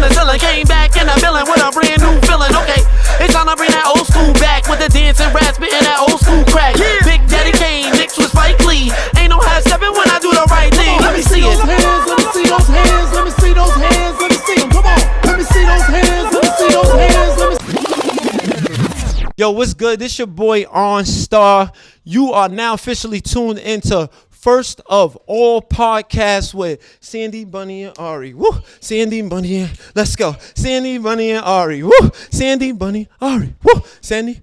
penicillin. Came back in the villain with a brand new feeling. Okay, it's time to bring that old school back with the dancing rap, spitting that old school crack. Big Daddy Kane mixed with Spike Lee. Ain't no half stepping when I do the right thing. Let me see it. Let me see those hands. Let me see those hands. Let me see them. Come on. Let me see those hands. Let me see those hands. Let me see. Yo, what's good? This your boy ArnStar. You are now officially tuned into First of All podcast with Sandi, Bunnie, and Ari. Woo! Sandi, Bunnie, and let's go. Sandi, Bunnie, and Ari. Woo! Sandi, Bunnie, Ari. Woo! Sandi,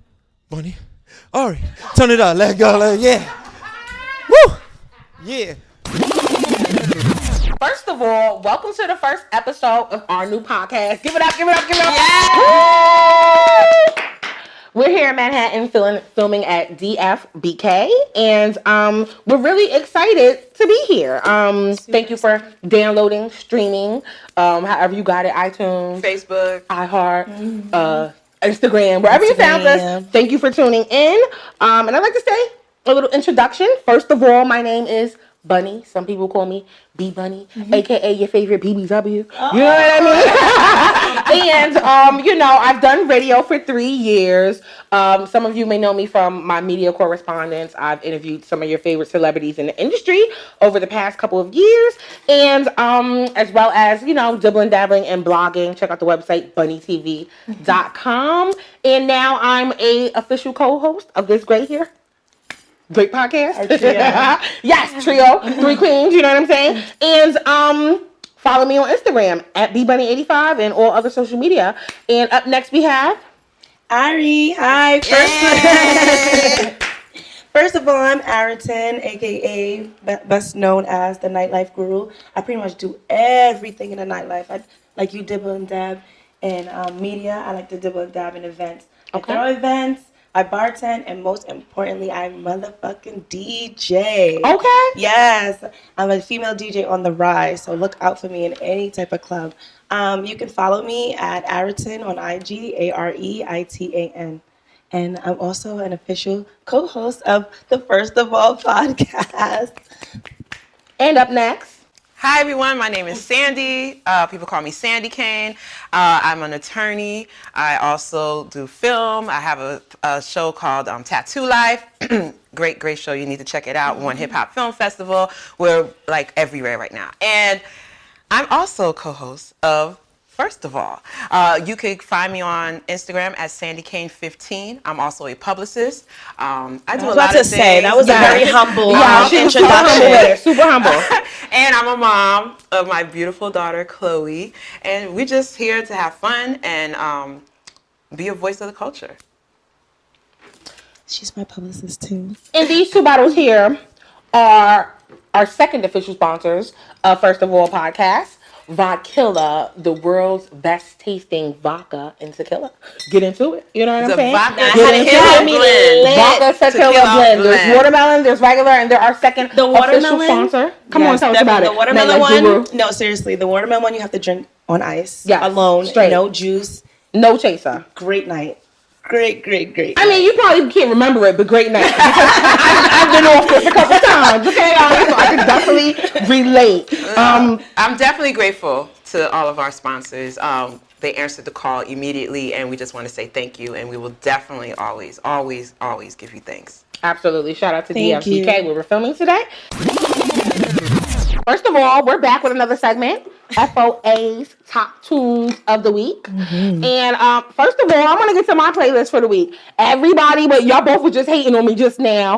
Bunnie, Ari. Turn it up. Let go. Yeah. Woo! Yeah. First of all, welcome to the first episode of our new podcast. Give it up, give it up, give it up. Yeah. We're here in Manhattan filming at DFBK, and we're really excited to be here. Thank you for downloading, streaming, however you got it, iTunes, Facebook, iHeart, Instagram, wherever you found us. Thank you for tuning in. And I'd like to say a little introduction. First of all, my name is Bunnie. Some people call me B Bunnie, aka your favorite BBW. You know what I mean? And I've done radio for 3 years. Some of you may know me from my media correspondence. I've interviewed some of your favorite celebrities in the industry over the past couple of years, and as well as dibbling, dabbling, and blogging. Check out the website bunnietv.com. And now I'm a official co-host of this great podcast. Yes, trio, 3 queens, you know what I'm saying? And follow me on Instagram at bbunny85 and all other social media. And up next we have Ari. Hi. First of all, I'm Arietan, aka best known as the nightlife guru. I pretty much do everything in the nightlife. I like you dibble and dab in media. I like to dibble and dab in events. Okay. I throw events. I bartend, and most importantly, I motherfucking DJ. Okay. Yes, I'm a female DJ on the rise, so look out for me in any type of club. You can follow me at Arietan on IG, Areitan. And I'm also an official co-host of the First of All podcast. And up next. Hi everyone, my name is Sandi. People call me Sandi Kane. I'm an attorney. I also do film. I have a show called Tattoo Life. Great show. You need to check it out. One Hip Hop Film Festival. We're like everywhere right now. And I'm also co-host of First of All. You can find me on Instagram at SandiKane15. I'm also a publicist. I do a lot of things. That was a very humble introduction. Super humble. And I'm a mom of my beautiful daughter, Chloe. And we're just here to have fun and be a voice of the culture. She's my publicist too. And these 2 bottles here are our second official sponsors of First of All podcast. Vodkilla, the world's best tasting vodka and tequila. Get into it. You know what I'm saying? Vodka tequila blend. Vodka tequila blend. There's watermelon, there's regular, and they're our second official sponsor. Come on, tell us about it. The watermelon one. No, seriously, the watermelon one you have to drink on ice. Yeah, alone, straight, no juice, no chaser. Great night. Great. I mean, you probably can't remember it, but great night. I've been off this a couple times, okay? So I can definitely relate. I'm definitely grateful to all of our sponsors. They answered the call immediately, and we just want to say thank you, and we will definitely always give you thanks. Absolutely. Shout out to DFBK where we're filming today. First of all, we're back with another segment, FOA's Top Tunes of the Week. And first of all, I'm going to get to my playlist for the week. Everybody, but y'all both were just hating on me just now.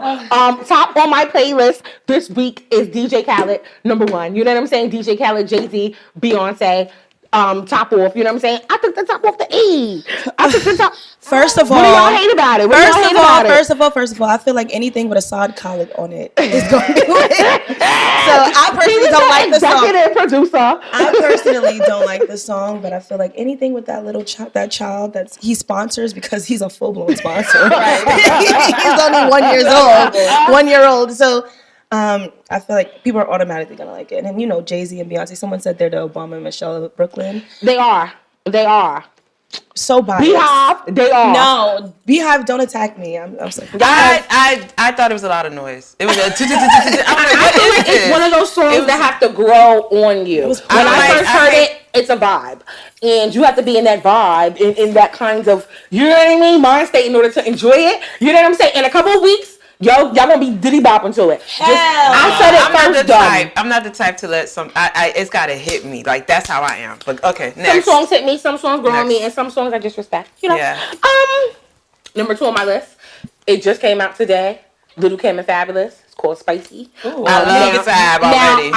Top on my playlist this week is DJ Khaled, number 1. You know what I'm saying? DJ Khaled, Jay-Z, Beyonce. Top off, you know what I'm saying? I took the top off the E. I took the top. First of all, what do y'all hate about it? First of all, I feel like anything with a Saad Khaled on it is going to do it. So I personally don't like the song. Executive producer. I personally don't like the song, but I feel like anything with that little child that he sponsors, because he's a full-blown sponsor. He's only 1 year old. 1 year old. So I feel like people are automatically going to like it. And Jay-Z and Beyonce, someone said they're the Obama and Michelle of Brooklyn. They are. So biased. Beehive, they are. No, Beehive, don't attack me. I'm sorry. I thought it was a lot of noise. It was a I feel like it's one of those songs that have to grow on you. When I first heard it, it's a vibe, and you have to be in that vibe, in that kind of, you know what I mean, mind state in order to enjoy it. You know what I'm saying? In a couple of weeks, y'all gonna be diddy bopping to it. I said it first. I'm not the type to let it's gotta hit me. Like, that's how I am. But okay, next. Some songs hit me, some songs grow on me, and some songs I just respect. You know. Yeah. Number 2 on my list. It just came out today. Little Kim and Fabulous. It's called Spicy. Ooh, I love Fab already.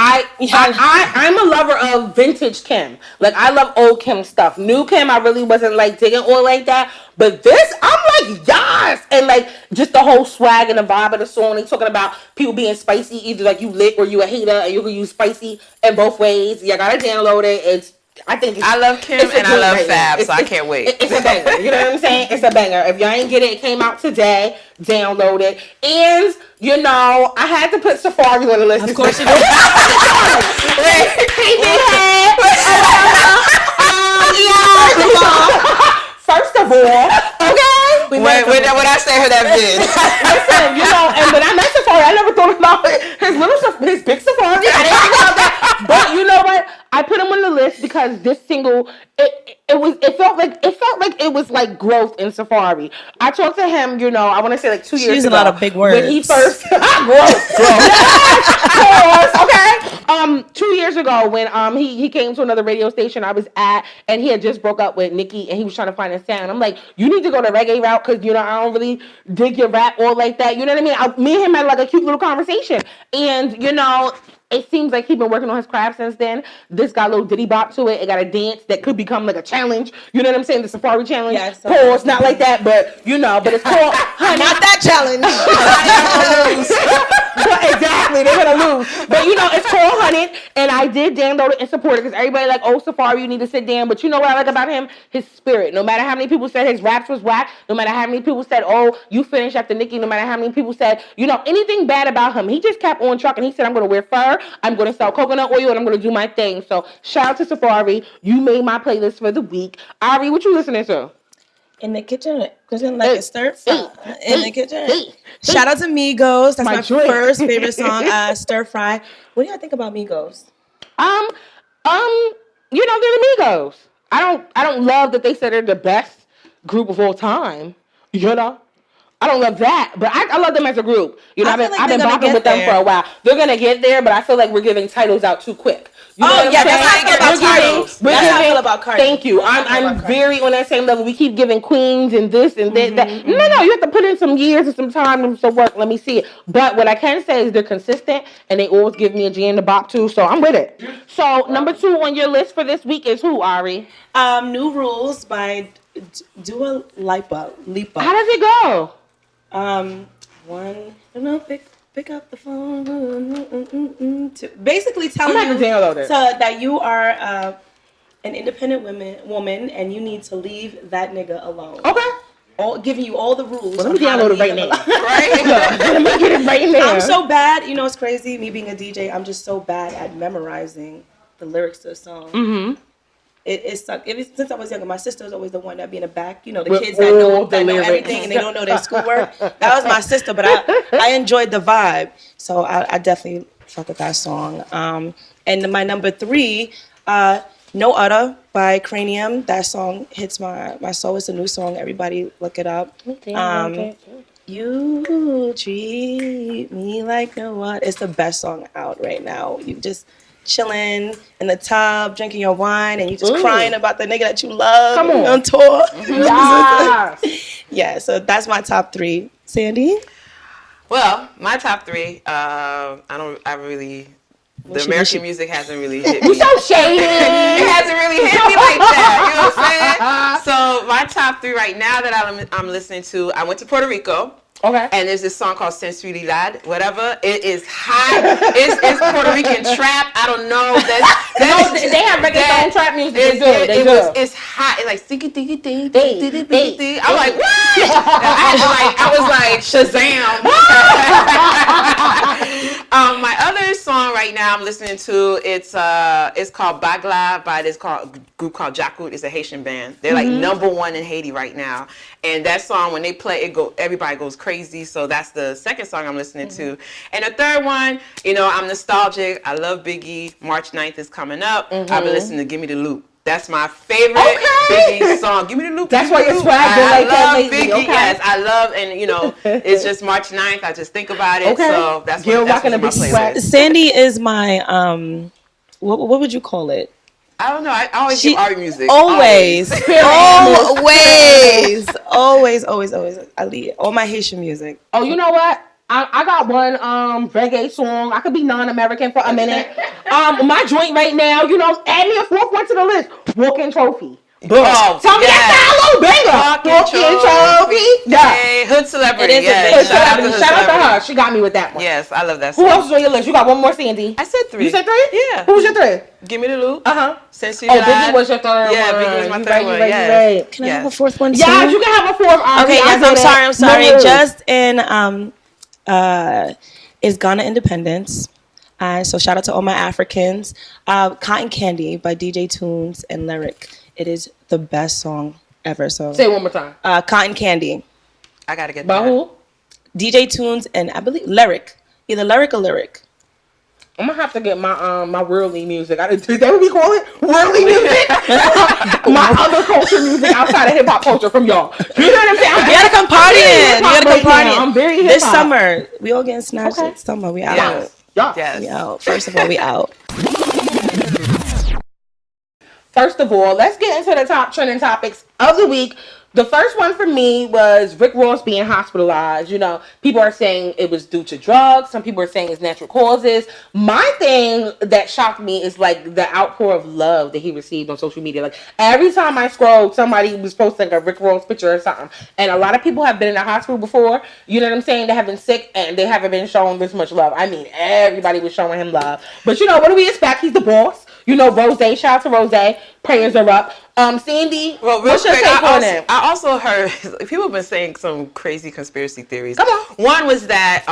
I'm a lover of vintage Kim. Like, I love old Kim stuff. New Kim, I really wasn't like digging all like that. But this, I'm like, yes! And like, just the whole swag and the vibe of the song. They talking about people being spicy, either like you lit or you a hater, and you can use spicy in both ways. You gotta download it. I love Kim and I love Fab, so I can't wait. It's a banger. You know what I'm saying? It's a banger. If y'all ain't get it, it came out today. Download it. And, you know, I had to put Safari on the list. Of course you did. First of all, okay? When I say her that bitch. Listen, you know, and when I met Safari, I never thought about his big Safari. I didn't think about that. But you know what? I put him on the list because this single, it felt like it was like growth in Safari. I talked to him, you know, I want to say like 2 years ago. She's a lot of big words. When he first growth. Okay. 2 years ago when he came to another radio station I was at, and he had just broke up with Nikki, and he was trying to find a sound. I'm like, you need to go the reggae route, because you know I don't really dig your rap or like that. You know what I mean? Me and him had like a cute little conversation, and you know, it seems like he's been working on his craft since then. This got a little diddy bop to it. It got a dance that could become like a challenge. You know what I'm saying? The Safari challenge. Yeah, so pause, not like that, but you know, but it's called Honey. Not that challenge. Exactly, they're gonna lose. But you know, it's called Honey, and I did download it and support it because everybody like, oh, Safari, you need to sit down. But you know what I like about him? His spirit. No matter how many people said his raps was whack, no matter how many people said, oh, you finished after Nicki, no matter how many people said, you know, anything bad about him, he just kept on trucking. He said, I'm gonna wear fur, I'm gonna sell coconut oil, and I'm gonna do my thing. So shout out to Safari. You made my playlist for the week. Ari, what you listening to? In the kitchen, cooking like a stir fry. In the kitchen. Shout out to Migos. That's my first favorite song. Stir fry. What do y'all think about Migos? You know, they're the Migos. I don't love that they said they're the best group of all time. You know, I don't love that, but I love them as a group. You know, I've been rocking with them for a while. They're gonna get there, but I feel like we're giving titles out too quick. You know that's how I get about titles. That's how I feel about Cardi. Thank you. I'm very on that same level. We keep giving queens and this and that. No, you have to put in some years and some time and some work. Let me see it. But what I can say is they're consistent, and they always give me a jam to bop to, so I'm with it. So number 2 on your list for this week is who, Ari? New Rules by Dua Lipa. How does it go? Pick up the phone. Basically telling you that you are an independent woman and you need to leave that nigga alone. Okay. Giving you all the rules. Well, let me download it right now. Right? Let me get it right now. I'm so bad. You know, it's crazy. Me being a DJ, I'm just so bad at memorizing the lyrics to a song. Mm-hmm. It sucked. Since I was younger, my sister was always the one that be in the back. You know, the kids that know everything and they don't know their schoolwork. That was my sister, but I enjoyed the vibe. So I definitely fuck with that song. And my number 3, No Other by Cranium. That song hits my soul. It's a new song. Everybody look it up. You treat me like no one. It's the best song out right now. You just chilling in the tub, drinking your wine, and you just crying about the nigga that you love. Come on tour. Yes. Yeah, so that's my top 3. Sandy? Well, my top 3, the American music hasn't really hit me. You so shady. It hasn't really hit me like that. You know what I'm saying? So my top 3 right now that I'm listening to, I went to Puerto Rico. Okay. And there's this song called Sensualidad, whatever. It is hot. It's Puerto Rican trap. I don't know. They have reggaeton trap music. It's hot. It's like sticky sticky ding ding ding. I'm like, what? I was like Shazam. My other song right now I'm listening to, it's called Bagla by this group called Jakut. It's a Haitian band. They're like #1 in Haiti right now. And that song, when they play, everybody goes crazy. So that's the second song I'm listening to. And the third one, I'm nostalgic. I love Biggie. March 9th is coming up. I've been listening to Give Me the Loop. That's my favorite Biggie song. Give me the loop. That's why you're swagging like that lately. Biggie, yes, I love, and it's just March 9th. I just think about it. Okay. So that's what's my playlist. Sandy is my what would you call it? I don't know. I always do Ari music. Always. I lead all my Haitian music. Oh, you know what? I got one reggae song. I could be non-American for a minute. My joint right now, add me a fourth one to the list. Walk-in trophy. Oh, tell me that's a little banger. Walk-in trophy. Yeah. Hey, hood celebrity. Shout out to her. She got me with that one. Yes, I love that song. Who else is on your list? You got one more, Sandy. I said 3. You said 3? Yeah. Who's your 3? Give me the loop. Since you Biggie was your third one. Yeah, Biggie was my third one. Right. Can I have a fourth one too? Yeah, you can have a fourth. Okay, yes, I'm sorry. Just in is Ghana Independence. So shout out to all my Africans. Cotton Candy by DJ Tunes and Lyric. It is the best song ever. So say it one more time. Cotton Candy. I gotta get by that. who? DJ Tunes and I believe Lyric. Either Lyric or Lyric. I'm gonna have to get my my worldly music. Is that what we call it? Worldly music? My other culture music outside of hip hop culture from y'all. You know what I'm saying? You gotta come partying. I'm very hip hop. This summer, we all getting snatched this summer. We out. Yes. We out. First of all, we out. First of all, let's get into the top trending topics of the week. The first one for me was Rick Ross being hospitalized. People are saying it was due to drugs. Some people are saying it's natural causes. My thing that shocked me is like the outpour of love that he received on social media. Like every time I scrolled, somebody was posting a Rick Ross picture or something. And a lot of people have been in the hospital before. You know what I'm saying? They have been sick and they haven't been shown this much love. I mean, everybody was showing him love. But what do we expect? He's the boss. Rose, shout out to Rose. Prayers are up. Sandy, what's your take on it? I also heard people have been saying some crazy conspiracy theories. Come on. One was that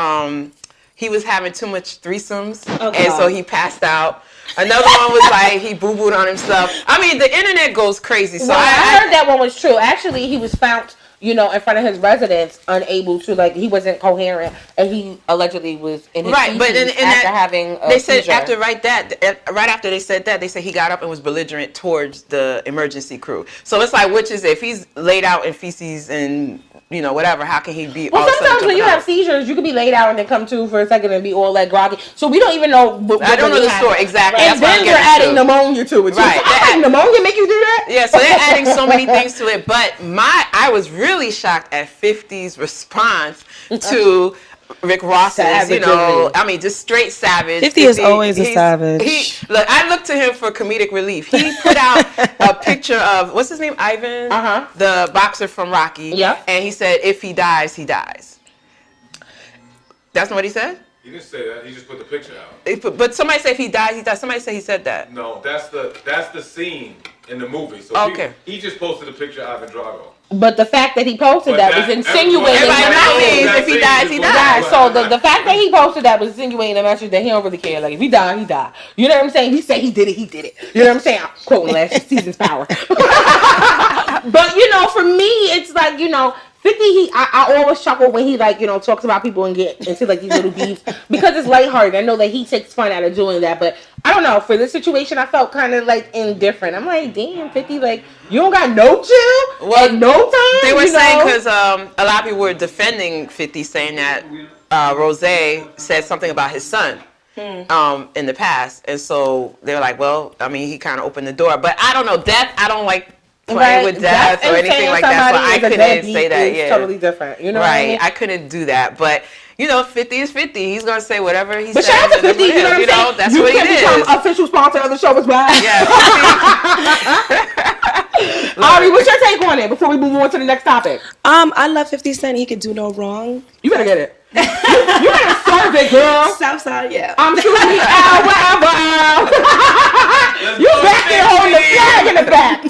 he was having too much threesomes, and so he passed out. Another one was like he boo-booed on himself. I mean, the internet goes crazy. So I heard that one was true. Actually, he was found, in front of his residence, unable to, he wasn't coherent, and he allegedly was in his after having a seizure. Right after they said that, they said he got up and was belligerent towards the emergency crew. So it's like, which is if he's laid out in feces and whatever, how can he be? Well, sometimes when you have seizures, you can be laid out and then come to for a second and be all groggy. So we don't even know. I don't know the story exactly. And then they're adding pneumonia to it. Right? Pneumonia make you do that? Yeah. So they're adding so many things to it. But I was really shocked at 50's response to Rick Ross's, just straight savage. 50 is always a savage. I looked to him for comedic relief. He put out a picture of, what's his name? Ivan? The boxer from Rocky. Yeah. And he said, if he dies, he dies. That's not what he said? He didn't say that. He just put the picture out. But somebody said if he dies, he dies. Somebody said he said that. No, that's the scene in the movie. So he just posted a picture of Ivan Drago. But the fact that he posted that was insinuating if he dies, he dies. So the fact that he posted that was insinuating a message that he don't really care. Like if he died, he died. You know what I'm saying? He said he did it, he did it. You know what I'm saying? I'm quoting last season's Power. But for me, it's like 50, I always chuckle when he talks about people and get into these little beefs because it's lighthearted. I know that he takes fun out of doing that, but I don't know. For this situation, I felt kind of indifferent. I'm like, damn, 50, you don't got no chill at no time. They were saying because a lot of people were defending 50, saying that Rose said something about his son in the past, and so they were like, well, I mean, he kind of opened the door, but I don't know. Death, I don't like. Playing with death or anything like that, so I couldn't say that. It's totally different, what I mean? I couldn't do that, but 50 is 50. He's gonna say whatever he says. But shout out to 50. You know what I'm saying? That's what he is. You can become official sponsor of the show as well. Yeah. Ari, what's your take on it before we move on to the next topic? I love 50 Cent. He could do no wrong. You better get it. You better serve it, girl. Southside, yeah. I'm shooting out wherever. You back there holding the flag in the back.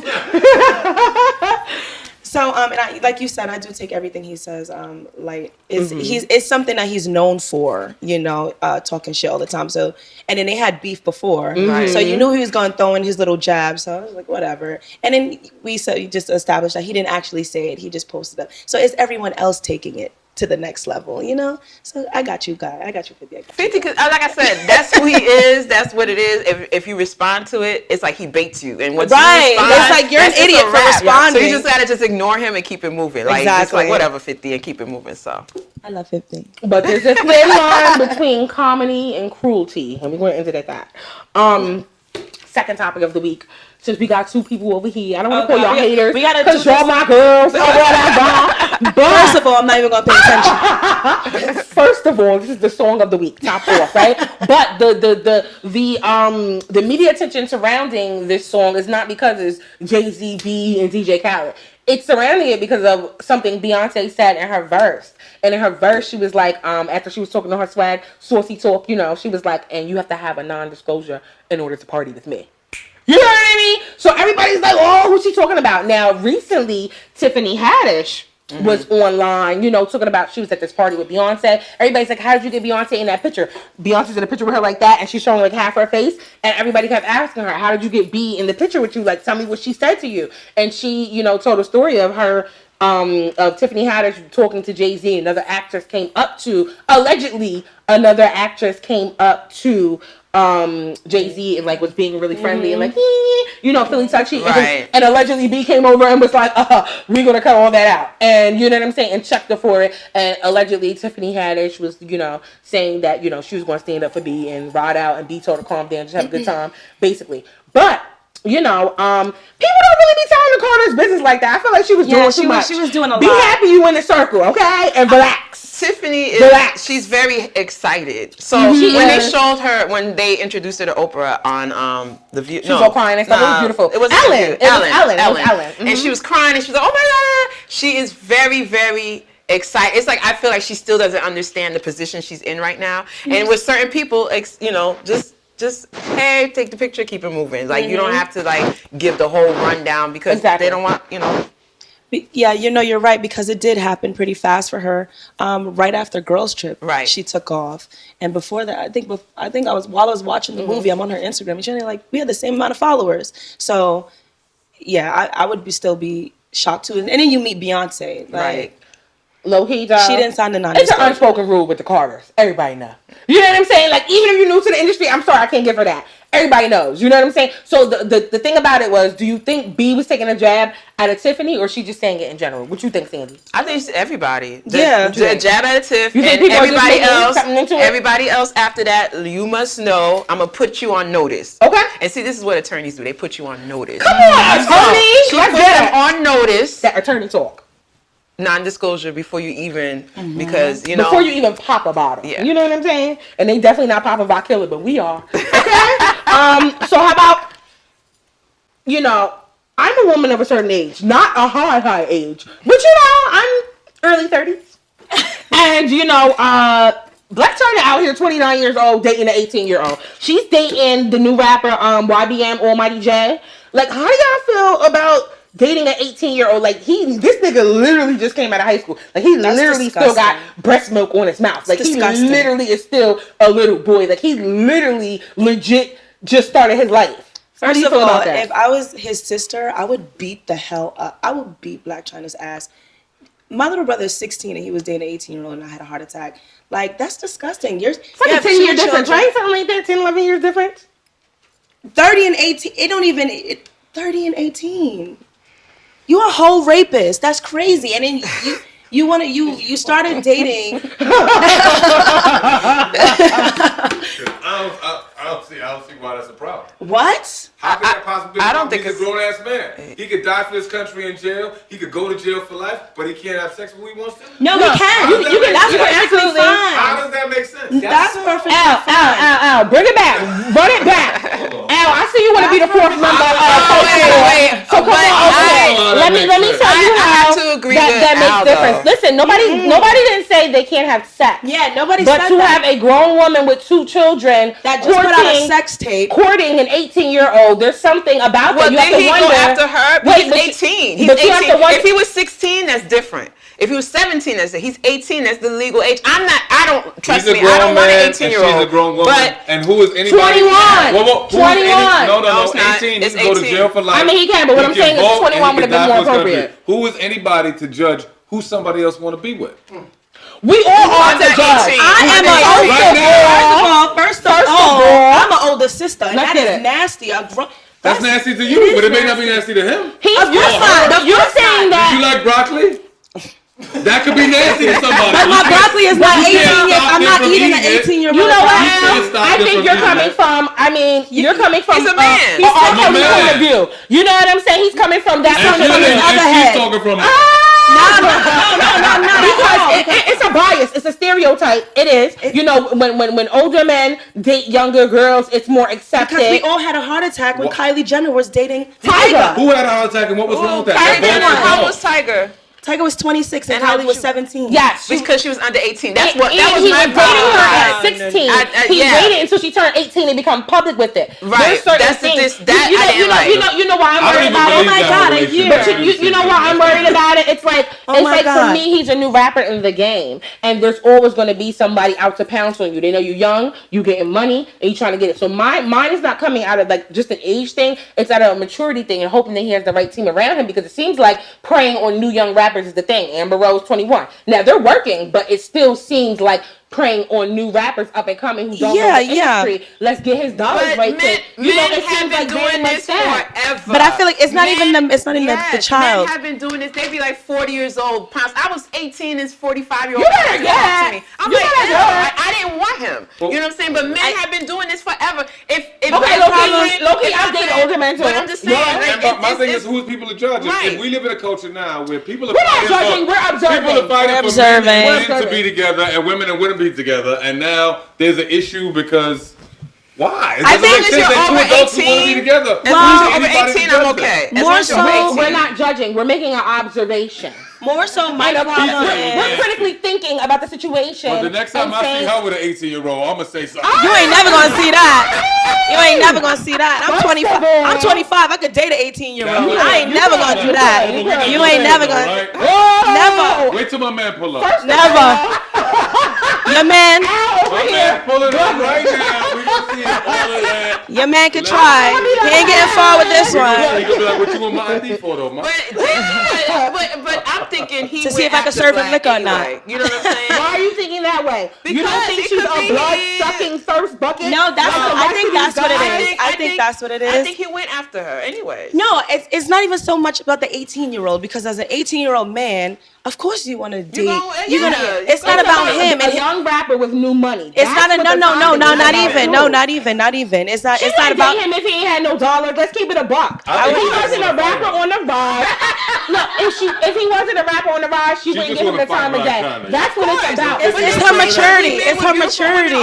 So, and like you said, I do take everything he says light. It's something that he's known for, talking shit all the time. So, and then they had beef before, so you knew he was going to throw in his little jab. So I was like, whatever. And then we just established that he didn't actually say it; he just posted it. So it's everyone else taking it to the next level, So I got you, guy. I got you, 50. 50, because like I said, that's who he is. That's what it is. If you respond to it, it's like he baits you. And once you respond, it's like you're an idiot for responding. So you just gotta ignore him and keep it moving. Like it's like whatever, 50, and keep it moving. So I love 50. But there's a thin line between comedy and cruelty, and we're going to enter that. Second topic of the week. Since we got two people over here, I don't want to call y'all haters. We gotta because y'all my girls or whatever. But first of all, I'm not even gonna pay attention. First of all, this is the song of the week, top off, right? But the media attention surrounding this song is not because it's Jay-Z, B, and DJ Khaled. It's surrounding it because of something Beyonce said in her verse. And in her verse, she was like, after she was talking to her swag, saucy talk, she was like, and you have to have a non-disclosure in order to party with me. You know what I mean? So everybody's like, oh, who's she talking about? Now, recently, Tiffany Haddish was online, talking about she was at this party with Beyonce. Everybody's like, how did you get Beyonce in that picture? Beyonce's in a picture with her like that, and she's showing like half her face. And everybody kept asking her, how did you get B in the picture with you? Like, tell me what she said to you. And she, told a story of her, of Tiffany Haddish talking to Jay-Z. Allegedly, another actress came up to Jay-Z and like was being really friendly and like feeling touchy, right. and allegedly B came over and was like, we're gonna cut all that out, and you know what I'm saying, and checked her for it. And allegedly Tiffany Haddish was saying that she was gonna stand up for B and ride out, and B told her calm down, just have a good time, basically. But people don't really be telling the Carter's business like that. I feel like she was doing too much. She was doing a lot. Be happy you in the circle, okay? And relax. Tiffany is she's very excited. So when they introduced her to Oprah on The View, she was all crying and stuff. It was beautiful. It was Ellen. And she was crying and she was like, oh my God. She is very, very excited. It's like I feel like she still doesn't understand the position she's in right now. And with certain people, just hey, take the picture, keep it moving. Like you don't have to like give the whole rundown because they don't want Yeah, you're right, because it did happen pretty fast for her. Right after Girls Trip, right, she took off, and before that, I think while I was watching the movie, I'm on her Instagram, and she had like we had the same amount of followers. So, yeah, I would still be shocked too. And then you meet Beyonce, right? Low key, she didn't sign the non-disclosure. It's an unspoken rule with the Carters. Everybody know. You know what I'm saying? Like even if you're new to the industry, I'm sorry, I can't give her that. Everybody knows. You know what I'm saying? So the thing about it was, do you think B was taking a jab at Tiffany, or she just saying it in general? What you think, Sandy? I think it's everybody. Yeah, a jab at Tiff, and everybody else after that. You must know. I'm gonna put you on notice. Okay. And see, this is what attorneys do. They put you on notice. Come on, attorney. She put them on notice. That attorney talk. Non-disclosure before you even, because before you even pop a bottle. Yeah. You know what I'm saying? And they definitely not popping by killer, but we are. Okay. So how about I'm a woman of a certain age, not a high age, but I'm early 30s, and Black China out here, 29 years old, dating an 18-year-old. She's dating the new rapper YBM Almighty J. Like, how do y'all feel about dating an 18-year-old? Like this nigga literally just came out of high school. Like he literally still got breast milk on his mouth. Like he literally is still a little boy. Like he literally legit just started his life. First of all, if I was his sister, I would beat the hell up. I would beat Black China's ass. My little brother is 16 and he was dating an 18-year-old and I had a heart attack. Like that's disgusting. It's like a 10-year difference, right? Something like that. 10, 11 years difference. 30 and 18. It don't even. 30 and 18. You a whole rapist. That's crazy. And then you started dating. I don't see why that's a problem. What? How could that possibly be? I don't think he's a grown ass man. He could die for his country in jail. He could go to jail for life, but he can't have sex when he wants to. No, he can. That's perfectly fine. How does that make sense? That's perfectly fine. Al, bring it back. Run it back. Al, I see you want to be the fourth member. Wait. So come on. Let me tell you how that makes difference. Listen, nobody didn't say they can't have sex. Yeah, nobody said that. But to have a grown woman with 2 children that just put out a sex tape, courting an 18-year-old there's something about well, that. You have then to he wonder. go after her. But he's 18. He's 18. If he was 16, that's different. If he was 17, that's it. He's 18. That's the legal age. I don't trust me. I don't want an 18-year-old. She's a grown woman. But and who is anybody? 21. 21. No, it's 18. It's He can go to 18. jail for life. I mean, he can, but what I'm saying is 21 would have been more appropriate. Who is anybody to judge who somebody else want to be with? We all are the judge. First of all, I'm an older sister, and that is nasty. That's nasty to you, but it may not be nasty to him. You're saying that. Did you like broccoli? That could be nasty to somebody. But my broccoli is not 18 yet. I'm not eating an 18-year-old. You know what? I think you're coming from. I mean, you're coming from. He's a man. Point of view. You know what I'm saying? He's coming from that And point of view. she's talking from. No. Because it's a bias. It's a stereotype. It is. You know, when older men date younger girls, it's more accepted. Because we all had a heart attack when Kylie Jenner was dating Tiger. Who had a heart attack and what was wrong with that? Kylie Jenner, how old was Tiger? Tiger was 26 and how Kylie was 17. Yes, because she was under 18. That was he my was dating problem. her at 16. He waited until she turned 18 and become public with it. Right. That's things. You know why I'm worried about it. Oh my God, a year. But you know why I'm worried about it? It's like for me, he's a new rapper in the game, and there's always going to be somebody out to pounce on you. They know you're young, you getting money, and you trying to get it. So mine is not coming out of like just an age thing. It's out of a maturity thing, and hoping that he has the right team around him, because it seems like preying on new young rappers is the thing. Amber Rose 21. Now they're working, but it still seems like preying on new rappers up and coming who don't know the industry. Let's get his dollars right. Men have been doing this forever. But I feel like it's not even the child. Men have been doing this. They be like 40 years old. I was 18 and 45-year-old. I'm like, I didn't want him. You know what I'm saying? But men have been doing this forever. Loki, I've dated older men too. But I'm just saying. My thing is, who's people to judge? If we live in a culture now where people are not judging, we're observing. People are fighting for men and women to be together, and women and women be together, and now there's an issue because why? I think if you're over 18, together. Over 18, I'm okay. More so, we're not judging. We're making an observation. More so, my problem is we're critically thinking about the situation. But the next time I see her with an 18-year-old, I'm gonna say something. You ain't never gonna see that. You ain't never gonna see that. I'm 25. I'm 25. I could date an 18-year-old. I ain't never gonna do that. You ain't never gonna. Never. Wait till my man pull up. Never. Your man. My man pulling up right now. We can see all of that. Your man can try. He ain't getting far with this one. He gonna be like, what you want my ID for though, man? But I'm thinking to see if I can serve him liquor or not. You know what I'm saying? Why are you thinking that way? You don't think she's a blood-sucking thirst bucket? No, I think that's what it is. I think that's what it is. I think he went after her anyway. No, it's not even so much about the 18-year-old, because as an 18-year-old man, of course you want to date. It's not about him. A young rapper with new money. It's not a not even. It's not about him if he ain't had no dollars. Let's keep it a buck. If he wasn't a rapper on the rise, look, if he wasn't a rapper on the rise, she wouldn't give him the time of day. That's what it's about. It's her maturity. It's her maturity.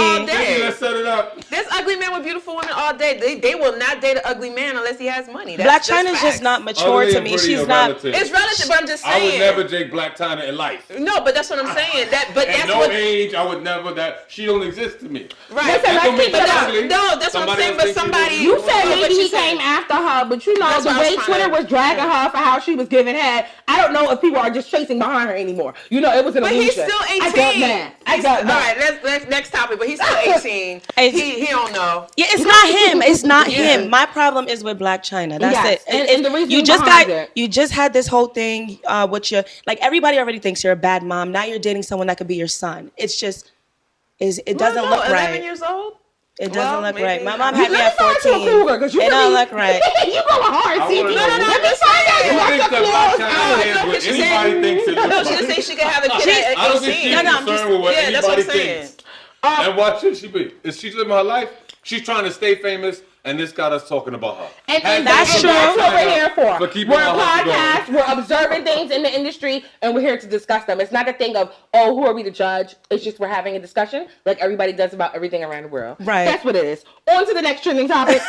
Let's set it up. There's ugly men with beautiful women all day. They will not date an ugly man unless he has money. Black China's just not mature to me. She's not. It's relative, but I'm just saying. I would never date Black China in life. No, but that's what I'm saying. At no age, I would never. That she don't exist to me. Right. No, that's what I'm saying. But somebody. You said maybe he came after her, but you know the way Twitter was dragging her for how she was giving head. I don't know if people are just chasing behind her anymore. You know, it was an illusion. But he's still 18. I got mad. All right, let's next topic. But he's still 18. He don't know. Yeah, it's not him. It's not him. My problem is with Black China. That's it. And the reason you just had this whole thing with your, like, everybody already thinks you're a bad mom. Now you're dating someone that could be your son. It's just it doesn't look right. 11 years old? It doesn't look right. My mom had me at 14. It don't look right. You go hard, see? No. Let me find out. Anybody thinks it. No, she just say she can have a kid at 18. I don't think she's concerned with what anybody thinks. And what should she be? Is she living her life? She's trying to stay famous, and this got us talking about her. And that's true. That's what we're here for. We're a podcast. We're observing things in the industry, and we're here to discuss them. It's not a thing of, oh, who are we to judge? It's just we're having a discussion like everybody does about everything around the world. Right. That's what it is. On to the next trending topic.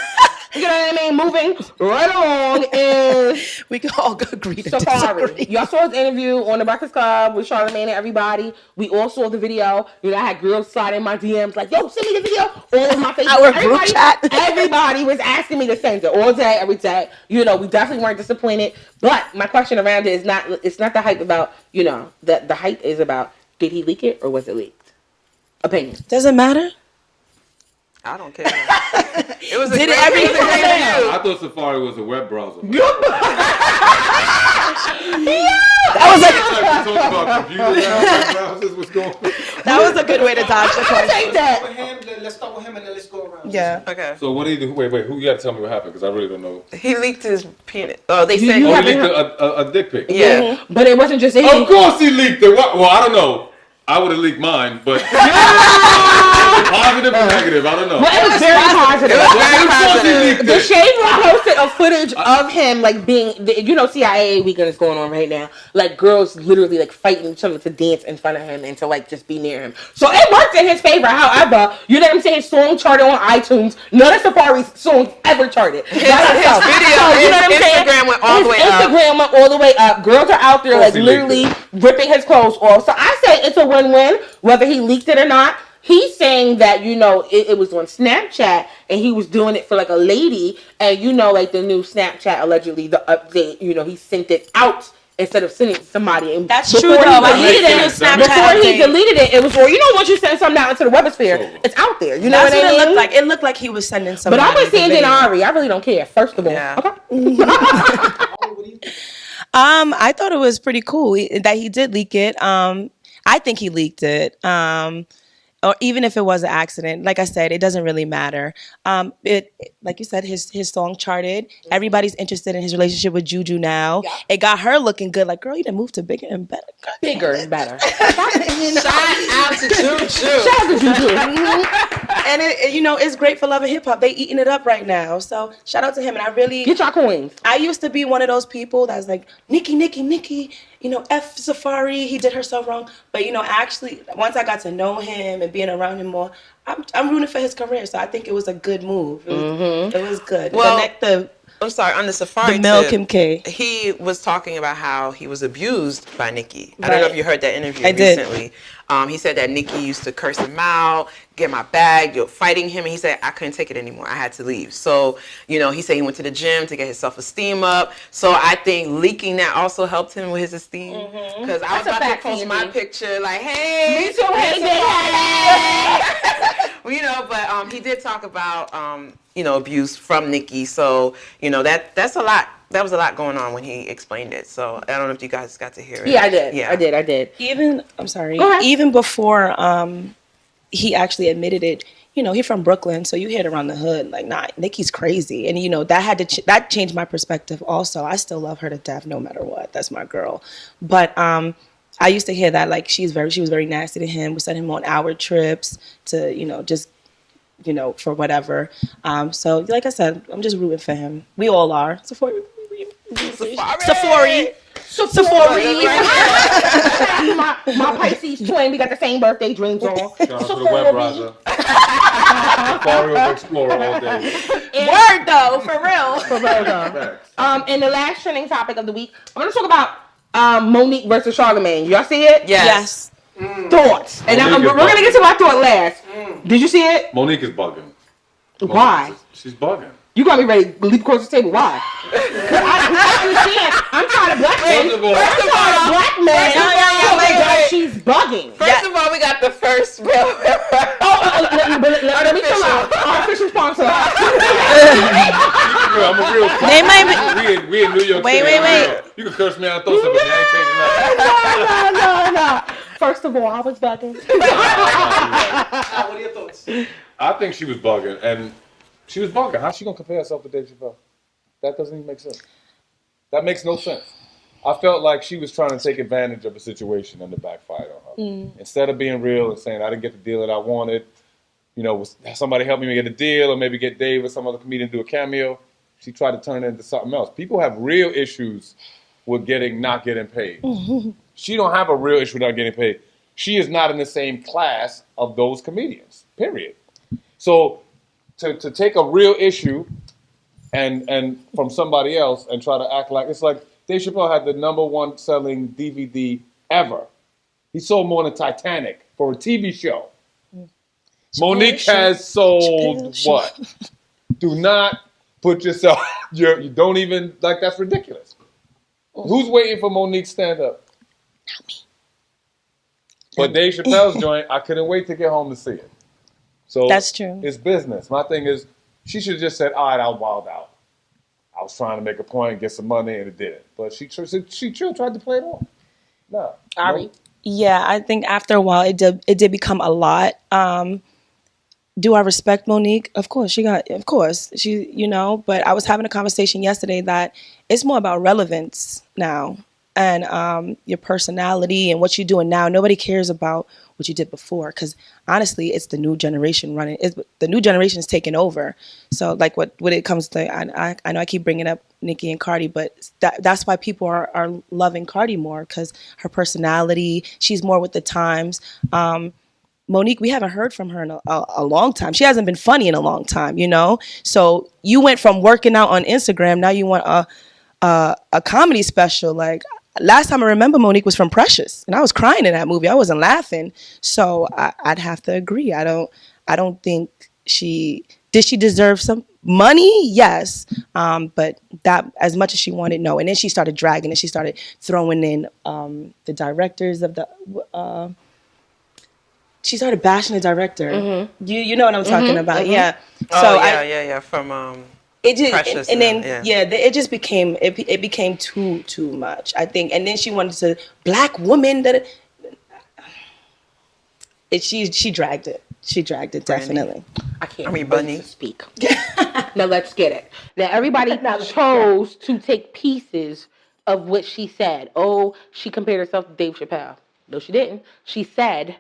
You know what I mean? Moving right along is We can all agree to Safari. disagree. Y'all saw his interview on the Breakfast Club with Charlamagne and everybody. We all saw the video. You know, I had girls slide in my DMs like, "Yo, send me the video." All of my Facebook. Our group chat. Everybody was asking me to send it all day, every day. You know, we definitely weren't disappointed. But my question around it is not. It's not the hype about. You know, the hype is about. Did he leak it or was it leaked? Opinion. Doesn't matter. I don't care. It was a Did great everything interview. I thought Safari was a web browser. That was like Talking about computers and web browsers. What's going on? that was a good way to dodge the question. Take that. Let's start with him and then let's go around. Yeah. Okay. So what did he do? Wait. Who you got to tell me what happened? Because I really don't know. He leaked his penis. Oh, they said. you Oh, have- he leaked a dick pic. Yeah. But it wasn't just Of course he leaked it. Well, I don't know. I would have leaked mine, but positive or negative, I don't know. Well, it was very positive. It was very positive. The Shade Room posted a footage of him like being, you know, CIA weekend is going on right now. Like girls literally like fighting each other to dance in front of him and to like just be near him. So it worked in his favor. However, you know what I'm saying? His song charted on iTunes. None of Safari's songs ever charted. His video, his Instagram went all the way up. Instagram went all the way up. Girls are out there like he literally leaked ripping his clothes off. So I say it's a win-win, whether he leaked it or not. He's saying that, you know, it was on Snapchat and he was doing it for like a lady, and you know, like the new Snapchat allegedly the update, you know, he sent it out instead of sending it to somebody. And That's before true, though. He deleted That makes it, sense. before he deleted it, it was, or you know, once you send something out into the webosphere, it's out there. You know That's what I what mean? it looked like. It looked like he was sending But somebody. I'm with the Sandi and video. Ari. I really don't care. First of all, Yeah. okay. I thought it was pretty cool that he did leak it. I think he leaked it. Or even if it was an accident, like I said, it doesn't really matter. Like you said, his song charted. Everybody's interested in his relationship with Juju now. Yeah. It got her looking good. Like, girl, you done moved to bigger and better. Bigger and better. Shout out to Juju. Shout out to Juju. And it, you know, it's great for Love and Hip Hop. They eating it up right now. So shout out to him. And I really Get your coins. I used to be one of those people that's like, Nikki, you know, F Safari, he did her so wrong. But, you know, actually, once I got to know him and being around him more, I'm rooting for his career. So I think it was a good move. It was good. Well, I'm sorry, on the Safari the Mel tip, Kim K. he was talking about how he was abused by Nikki. I Right. don't know if you heard that interview I did. recently. He said that Nikki used to curse him out, get my bag, fighting him, and he said, I couldn't take it anymore. I had to leave. So, you know, he said he went to the gym to get his self-esteem up. So I think leaking that also helped him with his esteem. Because I was That's a about to fact, post my Sandy. picture like, hey. Me too, hey, Well, you know, but he did talk about, you know, abuse from Nikki. So, you know, that's a lot. That was a lot going on when he explained it. So I don't know if you guys got to hear it. Yeah, I did. Yeah. I did. Even before he actually admitted it, you know, he's from Brooklyn, so you hear it around the hood, like, nah, Nikki's crazy. And, you know, that changed my perspective also. I still love her to death no matter what. That's my girl. But I used to hear that, like, she was very nasty to him. We sent him on hour trips to, you know, just, you know, for whatever. So, like I said, I'm just rooting for him. We all are. Safari. My Pisces twin, we got the same birthday, dreams on. Shout out to the web browser. Safari of Explorer all day. Word, though, for real. Facts. And the last trending topic of the week, I'm going to talk about Monique versus Charlamagne. Y'all see it? Yes. Thoughts. And Monique we're is going to get to my thought last. Did you see it? Monique is bugging. Why? She's bugging. You got me ready to leap across the table. Why? I understand. I'm tired of black men. First of all- I'm tired of black men. wait. She's bugging. First of all, we got the first real. Let me chill out. Artificial sponsor. I'm a real. They might We in New York Wait, City. wait. You can curse me out and throw something. I ain't changing nothing. No. First of all, I was bugging. What are your thoughts? I think she was bugging, and she was bugging. How's she gonna compare herself to Dave Chappelle? That doesn't even make sense. That makes no sense. I felt like she was trying to take advantage of a situation and it backfired on her. Instead of being real and saying, I didn't get the deal that I wanted, you know, somebody help me get a deal, or maybe get Dave or some other comedian to do a cameo, she tried to turn it into something else. People have real issues with not getting paid. She don't have a real issue with not getting paid. She is not in the same class of those comedians, period. So to take a real issue and from somebody else and try to act like it's like Dave Chappelle had the #1 selling DVD ever. He sold more than Titanic for a TV show. Monique has sold what? Do not put yourself. You don't even like. That's ridiculous. Who's waiting for Monique's stand up? Not me. But Dave Chappelle's joint, I couldn't wait to get home to see it. So that's true. It's business. My thing is, she should have just said, "All right, I'll wild out. I was trying to make a point, get some money, and it didn't." But she tried to play it off. No. Ari? Yeah, I think after a while it did become a lot. Do I respect Monique? Of course, she, but I was having a conversation yesterday that it's more about relevance now and your personality and what you're doing now. Nobody cares about what you did before because honestly, it's the new generation running. The new generation is taking over. So like when it comes to, I know I keep bringing up Nicki and Cardi, but that's why people are loving Cardi more because her personality, she's more with the times. Monique, we haven't heard from her in a long time. She hasn't been funny in a long time, So you went from working out on Instagram, now you want a comedy special. Like last time I remember Monique was from Precious, and I was crying in that movie. I wasn't laughing. So I'd have to agree. I don't think she deserve some money? Yes, but that as much as she wanted, no. And then she started dragging, and she started throwing in the directors of the. She started bashing the director. Mm-hmm. You know what I'm talking about, mm-hmm. Yeah. So yeah. From it just Precious and then it just became it became too much, I think. And then she wanted to black woman that she dragged it. She dragged it definitely. I can't. Bunnie. To speak. Now let's get it. Now everybody chose to take pieces of what she said. Oh, she compared herself to Dave Chappelle. No, she didn't. She said,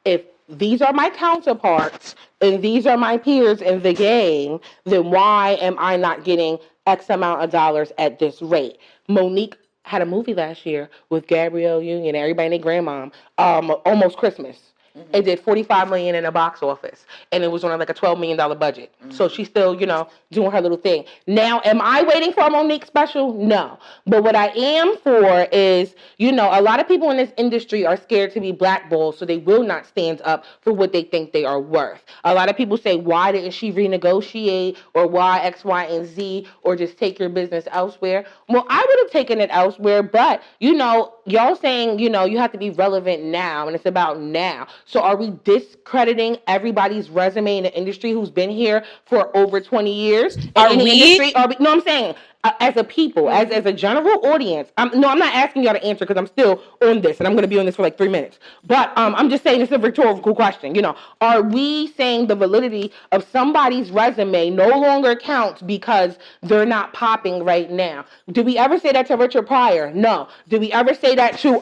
if these are my counterparts and these are my peers in the game, then why am I not getting X amount of dollars at this rate? Monique had a movie last year with Gabrielle Union, everybody and their grandmom, Almost Christmas. Mm-hmm. It did $45 million in the box office, and it was on like a $12 million budget. Mm-hmm. So she's still, doing her little thing. Now, am I waiting for a Monique special? No. But what I am for is, a lot of people in this industry are scared to be blackballed, so they will not stand up for what they think they are worth. A lot of people say, why didn't she renegotiate, or why X, Y, and Z, or just take your business elsewhere? Well, I would have taken it elsewhere, but, y'all saying, you have to be relevant now, and it's about now. So are we discrediting everybody's resume in the industry who's been here for over 20 years? Are we? No, I'm saying as a people, as a general audience. I'm not asking y'all to answer because I'm still on this, and I'm going to be on this for like 3 minutes. But I'm just saying it's a rhetorical question. Are we saying the validity of somebody's resume no longer counts because they're not popping right now? Did we ever say that to Richard Pryor? No. Did we ever say that to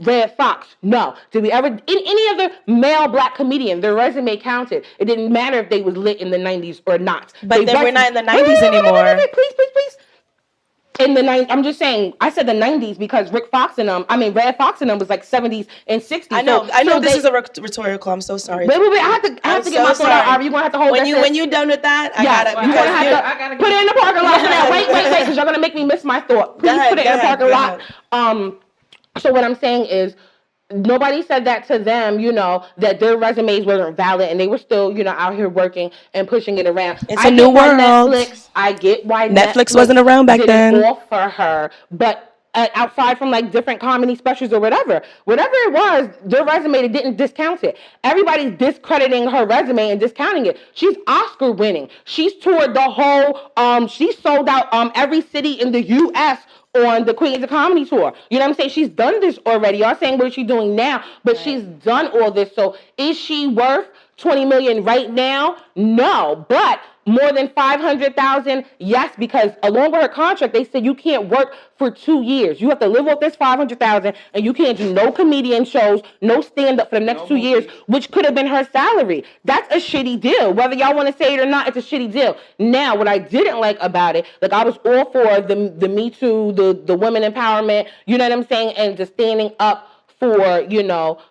Red Fox? No. Did we ever any other male black comedian? Their resume counted. It didn't matter if they was lit in the 90s or not. But then we're not in the 90s anymore. Please. In the 90s, I'm just saying, I said the 90s because Red Fox and them was like 70s and 60s. I know this is a rhetorical. I'm so sorry. Wait, I have to get my thought out. Are you going to have to hold when you're done with that, I gotta put it in the parking lot now. Wait, because y'all going to make me miss my thought. Please put it in the parking lot. So what I'm saying is, nobody said that to them, that their resumes weren't valid and they were still, out here working and pushing it around. It's a new world. I get why Netflix wasn't around back then. Did it all for her, but outside from like different comedy specials or whatever it was, their resume, they didn't discount it. Everybody's discrediting her resume and discounting it. She's Oscar winning. She's toured the whole, she sold out every city in the U.S. on the Queens of Comedy Tour. You know what I'm saying? She's done this already. Y'all saying what is she doing now? But she's done all this. So is she worth $20 million right now? No. But more than $500,000? Yes, because along with her contract, they said you can't work for 2 years. You have to live off this $500,000, and you can't do no comedian shows, no stand-up for the next 2 years, which could have been her salary. That's a shitty deal. Whether y'all want to say it or not, it's a shitty deal. Now, what I didn't like about it, like I was all for the Me Too, the women empowerment, you know what I'm saying, and just standing up for,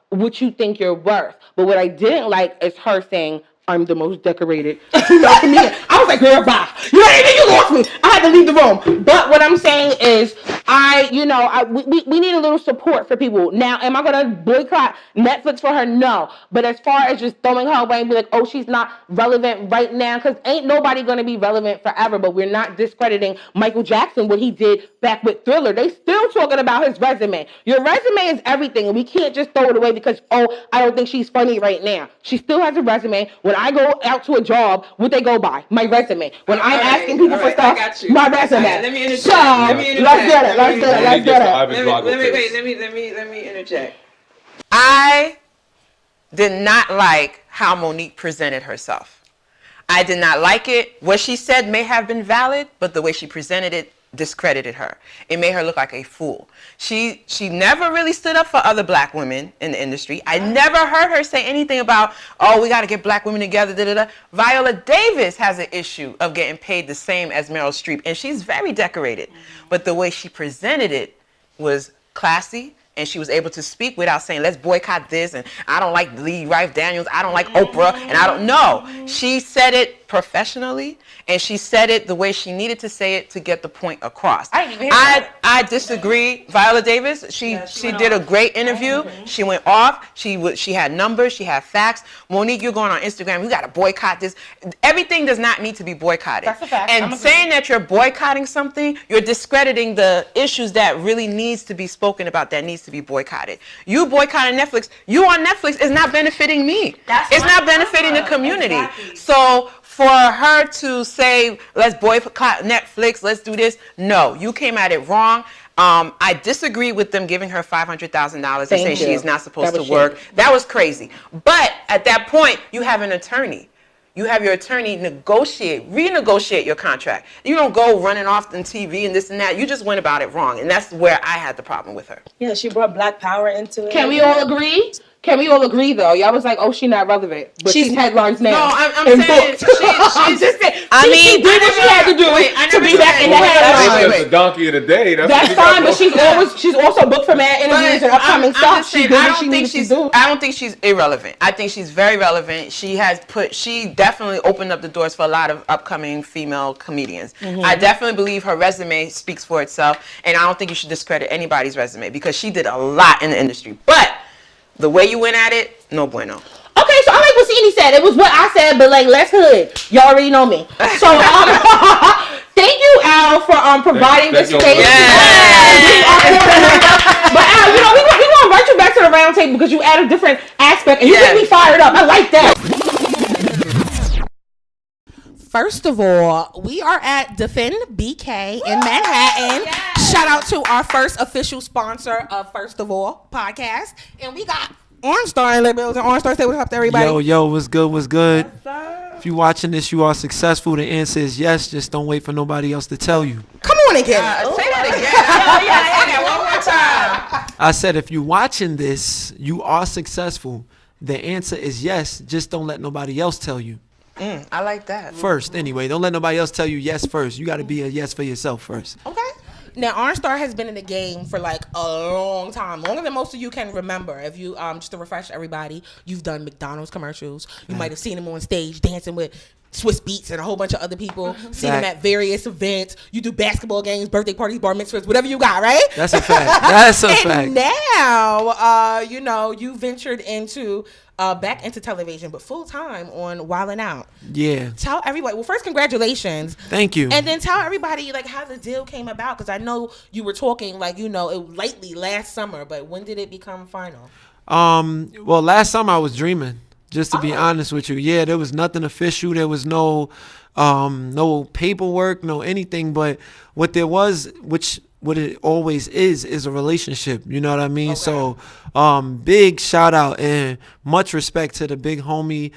what you think you're worth. But what I didn't like is her saying I'm the most decorated female comedian. I was like, girl, bye. You know what I mean? You lost me. I had to leave the room. But what I'm saying is, we need a little support for people. Now, am I going to boycott Netflix for her? No. But as far as just throwing her away and be like, oh, she's not relevant right now, because ain't nobody going to be relevant forever. But we're not discrediting Michael Jackson, what he did back with Thriller. They still talking about his resume. Your resume is everything, and we can't just throw it away because, oh, I don't think she's funny right now. She still has a resume. When I go out to a job, what they go by? My resume. When I'm asking people for stuff, my resume. Let me interject. So, let's get it. Let me interject. I did not like how Monique presented herself. I did not like it. What she said may have been valid, but the way she presented it discredited her. It made her look like a fool. She never really stood up for other black women in the industry. I never heard her say anything about, oh, we got to get black women together. Da, da, da. Viola Davis has an issue of getting paid the same as Meryl Streep, and she's very decorated. But the way she presented it was classy, and she was able to speak without saying, let's boycott this, and I don't like Lee Rife Daniels, I don't like Oprah, and I don't know. She said it professionally, and she said it the way she needed to say it to get the point across. I didn't even hear that. I disagree. Viola Davis, she did a great interview. She went off. She had numbers. She had facts. Monique, you're going on Instagram. You got to boycott this. Everything does not need to be boycotted. That's a fact. And saying that you're boycotting something, you're discrediting the issues that really needs to be spoken about, that needs to be boycotted. You boycotting Netflix. You on Netflix is not benefiting me. It's not benefiting the community. Exactly. So for her to say, let's boycott Netflix, let's do this, no, you came at it wrong. I disagree with them giving her $500,000 and saying she is not supposed to work. That was crazy. But at that point, you have an attorney. You have your attorney renegotiate your contract. You don't go running off on TV and this and that. You just went about it wrong. And that's where I had the problem with her. Yeah, she brought Black Power into it. Can we all agree? Can we all agree though? Y'all was like, oh, she's not relevant, but she's headlines now. No, I'm saying I'm just saying. She did what she had to do to be back in the headlines. That's the donkey of the day. That's fine, but she's also booked for mad interviews and upcoming stuff. I don't think she's irrelevant. I think she's very relevant. She definitely opened up the doors for a lot of upcoming female comedians. Mm-hmm. I definitely believe her resume speaks for itself, and I don't think you should discredit anybody's resume because she did a lot in the industry. But the way you went at it, no bueno. Okay, so I like what Sandy said. It was what I said, but like less hood. Y'all already know me. So thank you, Al, for providing this space. But Al, we're gonna invite you back to the round table because you add a different aspect and you get me fired up. I like that. First of all, we are at Defend BK in Manhattan. Yes. Shout out to our first official sponsor of First of All podcast. And we got ArnStar in the building. ArnStar, say what's up to everybody. Yo, what's good? If you're watching this, you are successful. The answer is yes. Just don't wait for nobody else to tell you. Come on again. Say that again. Say that one more time. I said if you're watching this, you are successful. The answer is yes. Just don't let nobody else tell you. I like that. First, anyway. Don't let nobody else tell you yes first. You got to be a yes for yourself first. Okay. Now, ArnStar has been in the game for like a long time, longer than most of you can remember. If you, just to refresh everybody, you've done McDonald's commercials. You might have seen him on stage dancing with Swiss Beats and a whole bunch of other people. Seen him at various events. You do basketball games, birthday parties, bar mitzvahs, whatever you got, right? That's a fact. That's a fact. And now, you ventured into back into television, but full time on Wildin' Out. Yeah. Tell everybody. Well, first, congratulations. Thank you. And then tell everybody like how the deal came about, because I know you were talking like it lightly last summer, but when did it become final? Well, last summer I was dreaming. Just to be honest with you, yeah, there was nothing official. There was no paperwork, no anything. But what there was, what it always is a relationship. You know what I mean? Okay. So, big shout out and much respect to the big homie,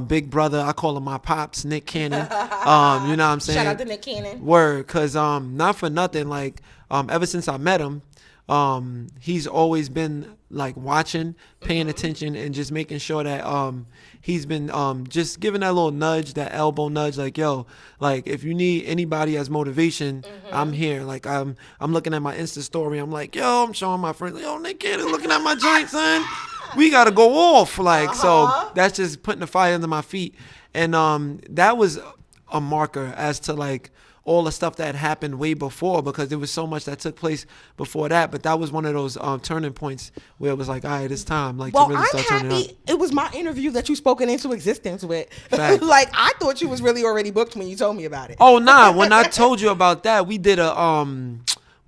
big brother. I call him my pops, Nick Cannon. You know what I'm saying? Shout out to Nick Cannon. Word, cause not for nothing. Like ever since I met him, he's always been like watching, paying attention, and just making sure that he's been just giving that little nudge, that elbow nudge, like, yo, like if you need anybody as motivation, I'm here. Like I'm looking at my Insta story, I'm like, yo, I'm showing my friends, yo, Nick Cannon looking at my joint, son. we gotta go off. Like, so that's just putting the fire under my feet. And that was a marker as to like all the stuff that happened way before, because there was so much that took place before that. But that was one of those turning points where it was like, all right, it's time like to really start turning up. It was my interview that you spoken into existence with. Fact. Like, I thought you was really already booked when you told me about it. Oh nah, when I told you about that, we did a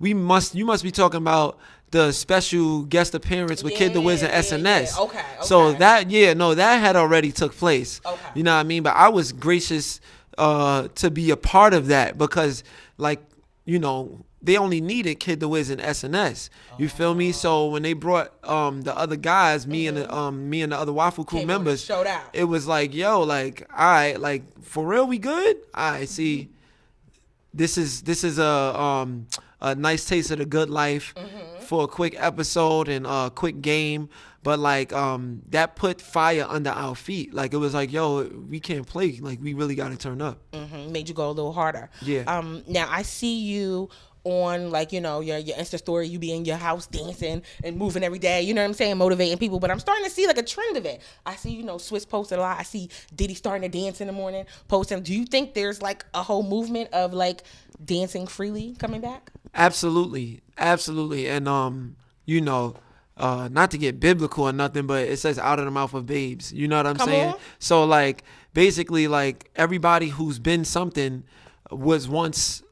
you must be talking about the special guest appearance with Kid the Wiz and SNS. Okay. So that that had already took place. Okay. You know what I mean? But I was gracious to be a part of that, because like, you know, they only needed Kid the Wiz and SNS. You feel me? So when they brought the other guys, me and the other Waffle Crew members, showed out. It was like, yo, like, all right, like, for real, we good? All right, see, this is a nice taste of the good life for a quick episode and a quick game. But like that put fire under our feet. Like, it was like, yo, we can't play. Like, we really got to turn up. Made you go a little harder. Yeah. Now I see you on, like, you know, your Insta story, you be in your house dancing and moving every day, you know what I'm saying, motivating people. But I'm starting to see like a trend of it. I see, you know, Swiss posted a lot. I see Diddy starting to dance in the morning, posting. Do you think there's like a whole movement of like dancing freely coming back? Absolutely. And you know, not to get biblical or nothing, but it says out of the mouth of babes. You know what I'm saying? On. So like, basically, like, everybody who's been something was once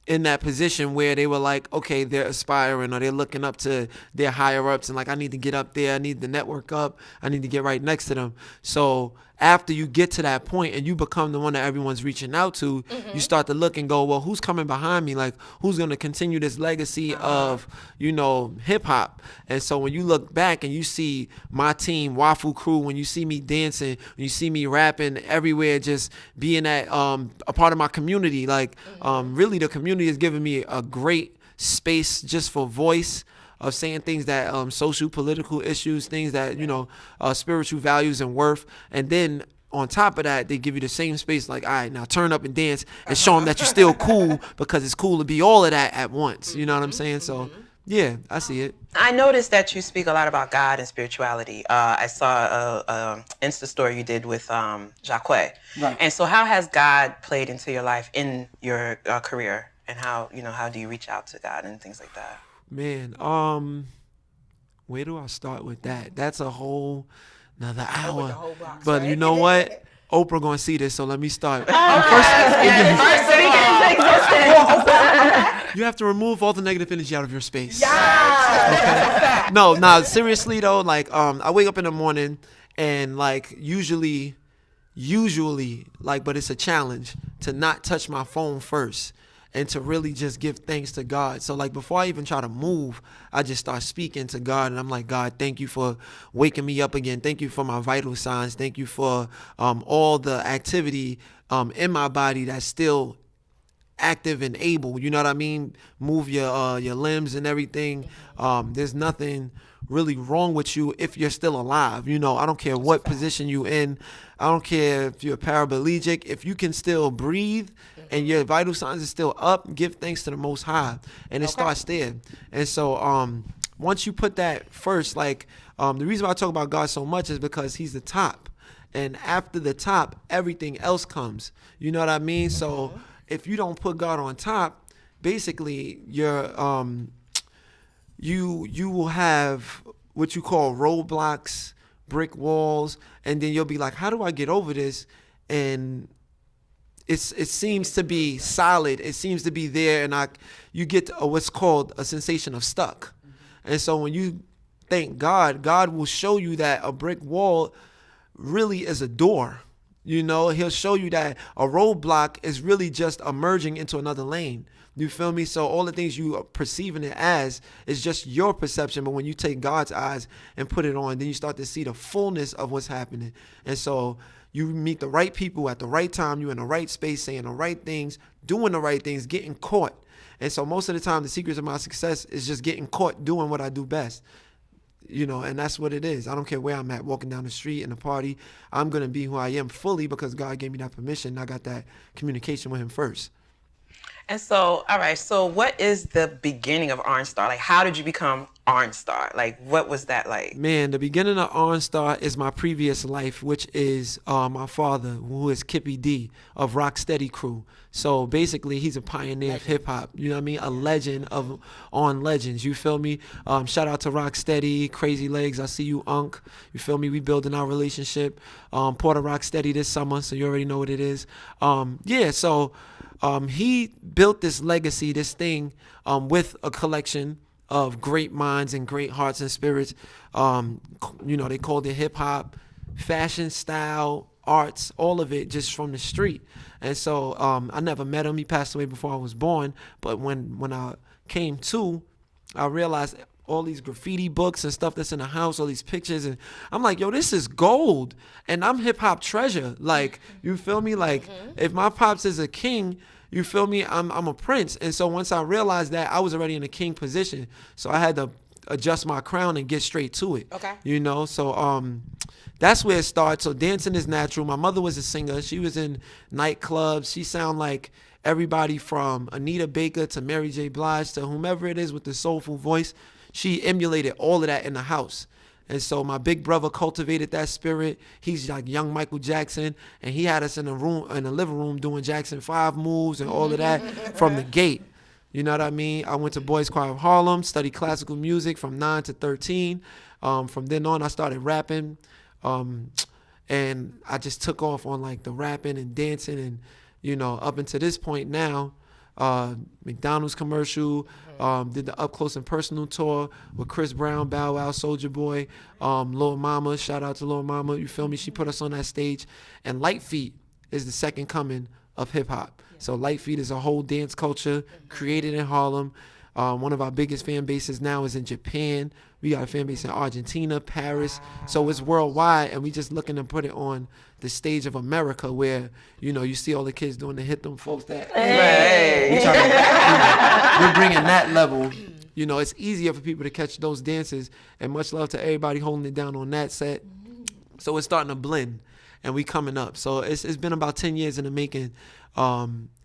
in that position where they were like, okay, they're aspiring or they're looking up to their higher ups and like, I need to get up there. I need to network up. I need to get right next to them. So after you get to that point and you become the one that everyone's reaching out to, you start to look and go, well, who's coming behind me? Like, who's going to continue this legacy of, you know, hip hop? And so when you look back and you see my team, Waffle Crew, when you see me dancing, when you see me rapping everywhere, just being at a part of my community, like really the community has given me a great space just for voice, of saying things that social, political issues, things that, you know, spiritual values and worth. And then on top of that, they give you the same space, like, all right, now turn up and dance and show them that you're still cool, because it's cool to be all of that at once. You know what I'm saying? So yeah, I see it. I noticed that you speak a lot about God and spirituality. I saw a Insta story you did with Jacques. Right. And so how has God played into your life in your career? And how do you reach out to God and things like that? Man, where do I start with that? That's a whole another hour. whole box, but right? you know what? Oprah gonna see this, so let me start. You have to remove all the negative energy out of your space. Okay? No, seriously though, like I wake up in the morning and like usually like, but it's a challenge to not touch my phone first and to really just give thanks to God. So like, before I even try to move, I just start speaking to God, and I'm like, God, thank you for waking me up again. Thank you for my vital signs. Thank you for all the activity in my body that's still active and able. You know what I mean? Move your limbs and everything. There's nothing really wrong with you if you're still alive. You know, I don't care what position you in. I don't care if you're paraplegic. If you can still breathe and your vital signs are still up, give thanks to the Most High. And it starts there. And so once you put that first, like the reason why I talk about God so much is because he's the top. And after the top, everything else comes. You know what I mean? So if you don't put God on top, basically you're you will have what you call roadblocks, brick walls, and then you'll be like, how do I get over this? And it seems to be solid. It seems to be there, and you get what's called a sensation of stuck. And so when you thank God, God will show you that a brick wall really is a door. You know, he'll show you that a roadblock is really just emerging into another lane. You feel me? So all the things you are perceiving it as is just your perception. But when you take God's eyes and put it on, then you start to see the fullness of what's happening. And so you meet the right people at the right time. You're in the right space, saying the right things, doing the right things, getting caught. And so most of the time, the secrets of my success is just getting caught doing what I do best. You know, and that's what it is. I don't care where I'm at, walking down the street in a party. I'm going to be who I am fully because God gave me that permission. I got that communication with him first. And so, all right, so what is the beginning of ArnStar? Like, how did you become ArnStar? Like, what was that like? Man, the beginning of ArnStar is my previous life, which is my father, who is Kippy D of Rocksteady Crew. So basically, he's a pioneer of hip hop. You know what I mean? A legend of on legends. You feel me? Shout out to Rocksteady, Crazy Legs. I see you, Unc. You feel me? We building our relationship. Porter Rocksteady this summer, so you already know what it is. So he built this legacy, this thing, with a collection of great minds and great hearts and spirits. They called it hip hop, fashion, style, arts, all of it just from the street. And so I never met him. He passed away before I was born. But when I came to, I realized all these graffiti books and stuff that's in the house, all these pictures, and I'm like, yo, this is gold. And I'm hip hop treasure. Like, you feel me? Like, if my pops is a king, you feel me? I'm a prince. And so once I realized that, I was already in a king position. So I had to adjust my crown and get straight to it. Okay. You know, so that's where it starts. So dancing is natural. My mother was a singer. She was in nightclubs. She sound like everybody from Anita Baker to Mary J. Blige to whomever it is with the soulful voice. She emulated all of that in the house. And so my big brother cultivated that spirit. He's like young Michael Jackson, and he had us in the living room doing Jackson 5 moves and all of that from the gate. You know what I mean? I went to Boys Choir of Harlem, studied classical music from 9 to 13. From then on, I started rapping, and I just took off on like the rapping and dancing, and up until this point now. McDonald's commercial, did the Up Close and Personal tour with Chris Brown, Bow Wow, Soulja Boy, Lil Mama, shout out to Lil Mama, you feel me? She put us on that stage. And Light Feet is the second coming of hip hop. So Light Feet is a whole dance culture created in Harlem. One of our biggest fan bases now is in Japan. We got a fan base in Argentina, Paris. Wow. So it's worldwide, and we just looking to put it on the stage of America where, you see all the kids doing the hit them folks that. Hey. We're bringing that level. It's easier for people to catch those dances, and much love to everybody holding it down on that set. So it's starting to blend, and we coming up. So it's been about 10 years in the making.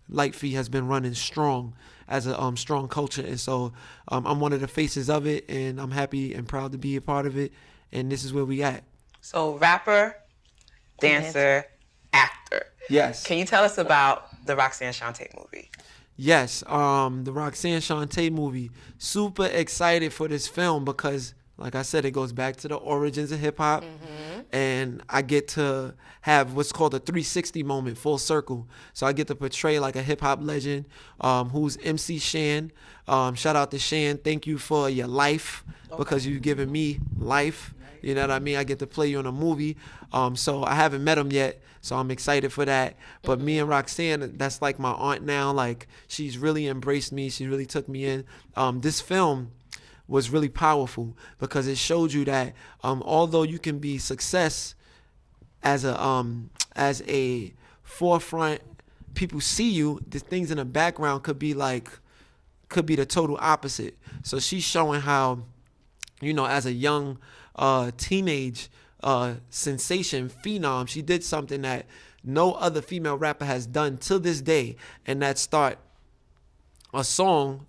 Light Feet has been running strong as a strong culture, and so I'm one of the faces of it, and I'm happy and proud to be a part of it, and this is where we at. So rapper, dancer, actor. Yes. Can you tell us about the Roxanne Shante movie? Yes, the Roxanne Shante movie. Super excited for this film because, like I said, it goes back to the origins of hip hop. And I get to have what's called a 360 moment, full circle. So I get to portray like a hip hop legend who's MC Shan. Shout out to Shan. Thank you for your life because you've given me life. You know what I mean? I get to play you in a movie. So I haven't met him yet, so I'm excited for that. But me and Roxanne, that's like my aunt now. Like, she's really embraced me. She really took me in. This film was really powerful because it showed you that although you can be success as a forefront, people see you, the things in the background could be the total opposite. So she's showing how, as a young teenage sensation, phenom, she did something that no other female rapper has done to this day, and that's start a song,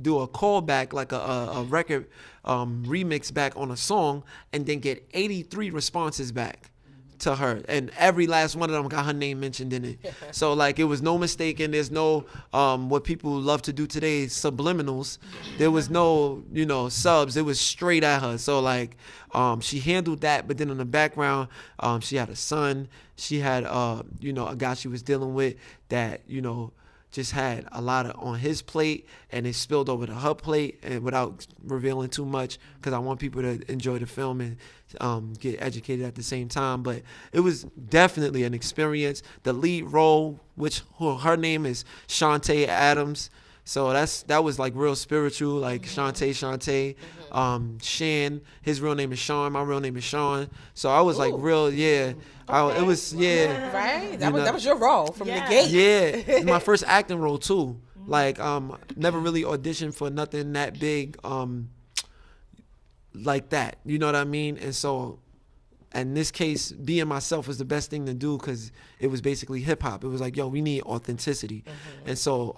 do a callback, like a record remix back on a song, and then get 83 responses back to her, and every last one of them got her name mentioned in it. So like, it was no mistaken. There's no what people love to do today, subliminals. There was no subs. It was straight at her. So like, she handled that, but then in the background, she had a son. She had a guy she was dealing with that just had a lot on his plate, and it spilled over to her plate, and without revealing too much, because I want people to enjoy the film and get educated at the same time. But it was definitely an experience. The lead role, her name is Shantae Adams, so that was like real spiritual, like Shantae. Shan, his real name is Sean, my real name is Sean. So I was like real, yeah. It was, yeah. Right? That was your role from the gate. Yeah, it's my first acting role too. Like, never really auditioned for nothing that big, like that. You know what I mean? And so, in this case, being myself was the best thing to do because it was basically hip hop. It was like, yo, we need authenticity. And so,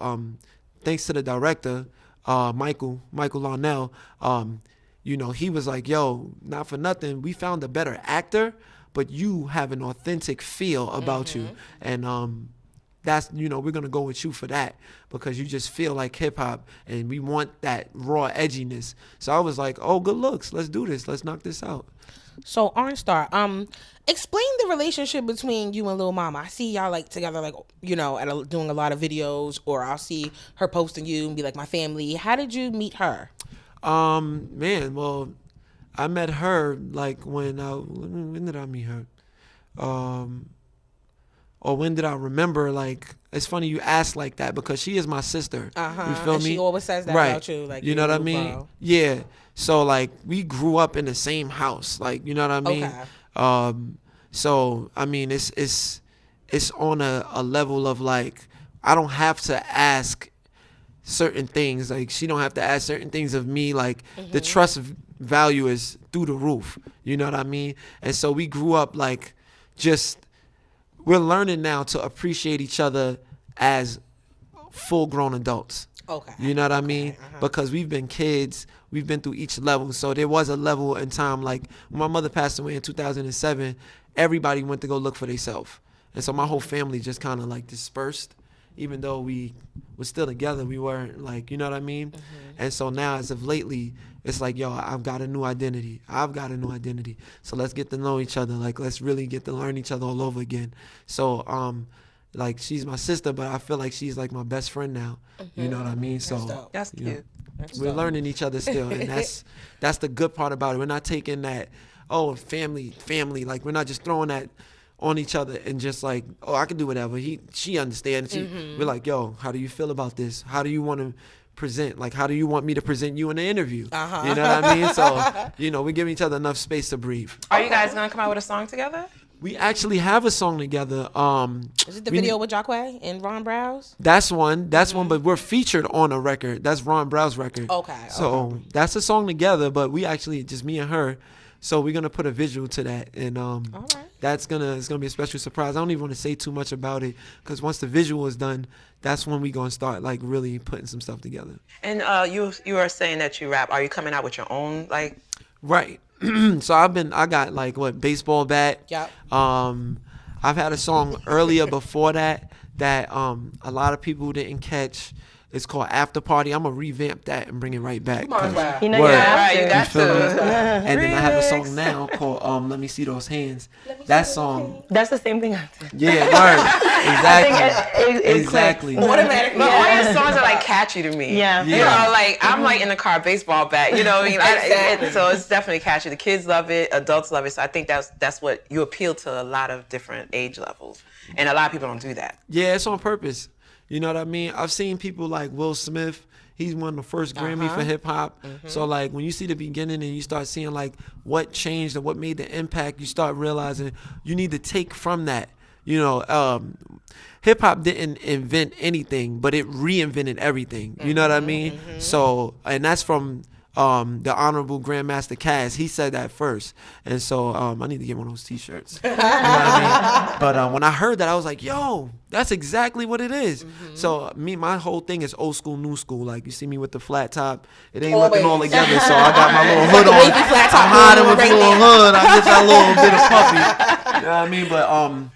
thanks to the director, Michael Larnell, you know, he was like, yo, not for nothing, we found a better actor, but you have an authentic feel about you. And that's, you know, we're going to go with you for that because you just feel like hip hop and we want that raw edginess. So I was like, oh, good looks. Let's do this. Let's knock this out. So ArnStar, explain the relationship between you and Lil Mama. I see y'all like together, like, you know, doing a lot of videos, or I'll see her posting you and be like, my family. How did you meet her? Man, well, I met her like when did I meet her? Or when did I remember? Like, it's funny you ask like that because she is my sister. You feel and me? She always says that right. about you. Like, you know what I mean? Bro. Yeah. So like we grew up in the same house. Like, you know what I mean? Okay. So I mean it's on a level of like I don't have to ask certain things. Like she don't have to ask certain things of me. Like the trust value is through the roof. You know what I mean? And so we grew up like just we're learning now to appreciate each other as full grown adults. Okay. You know what I mean? Because we've been kids, we've been through each level. So there was a level in time, like when my mother passed away in 2007, everybody went to go look for themselves. And so my whole family just kind of like dispersed. Even though we were still together, we weren't like, you know what I mean? And so now as of lately, it's like, yo, I've got a new identity. So let's get to know each other. Like, let's really get to learn each other all over again. So, like, she's my sister, but I feel like she's like my best friend now. You know what I mean? So That's cute. We're learning each other still. And that's the good part about it. We're not taking that, oh, family. Like, we're not just throwing that on each other and just like, oh, I can do whatever. She understands. We're like, yo, how do you feel about this? How do you want to present? Like, how do you want me to present you in the interview? You know what I mean? So, you know, we're giving each other enough space to breathe. Are you guys gonna come out with a song together? We actually have a song together. Is it the video with Jacquay and Ron Browse? That's one, but we're featured on a record. That's Ron Brow's record. Okay. So that's a song together, but we actually, just me and her. So we're gonna put a visual to that, and it's gonna be a special surprise. I don't even want to say too much about it because once the visual is done, that's when we gonna start like really putting some stuff together. And you are saying that you rap. Are you coming out with your own like? Right. So I got like baseball bat. Yep. I've had a song earlier before that a lot of people didn't catch. It's called After Party. I'm gonna revamp that and bring it right back. You know Word. you have to. You got to. And then I have a song now called Let Me See Those Hands. That song. That's the same thing I did. Yeah, word. Exactly. Automatically. But all your songs are like catchy to me. Yeah. You know, like I'm like in the car, baseball bat. You know what I mean? So it's definitely catchy. The kids love it, adults love it. So I think that's what you appeal to a lot of different age levels, and a lot of people don't do that. Yeah, it's on purpose. You know what I mean? I've seen people like Will Smith. He's won the first Grammy for hip hop. So like when you see the beginning and you start seeing like what changed and what made the impact, you start realizing you need to take from that. You know, hip hop didn't invent anything, but it reinvented everything. You know what I mean? So, and that's from the Honorable Grandmaster Cass. He said that first. And so I need to get one of those t-shirts. You know what I mean? But when I heard that, I was like, yo, that's exactly what it is. So my whole thing is old school, new school. Like you see me with the flat top. It ain't looking all together, so I got my little hood on. I'm hiding with a little hood. I get that little bit of puffy. You know what I mean? But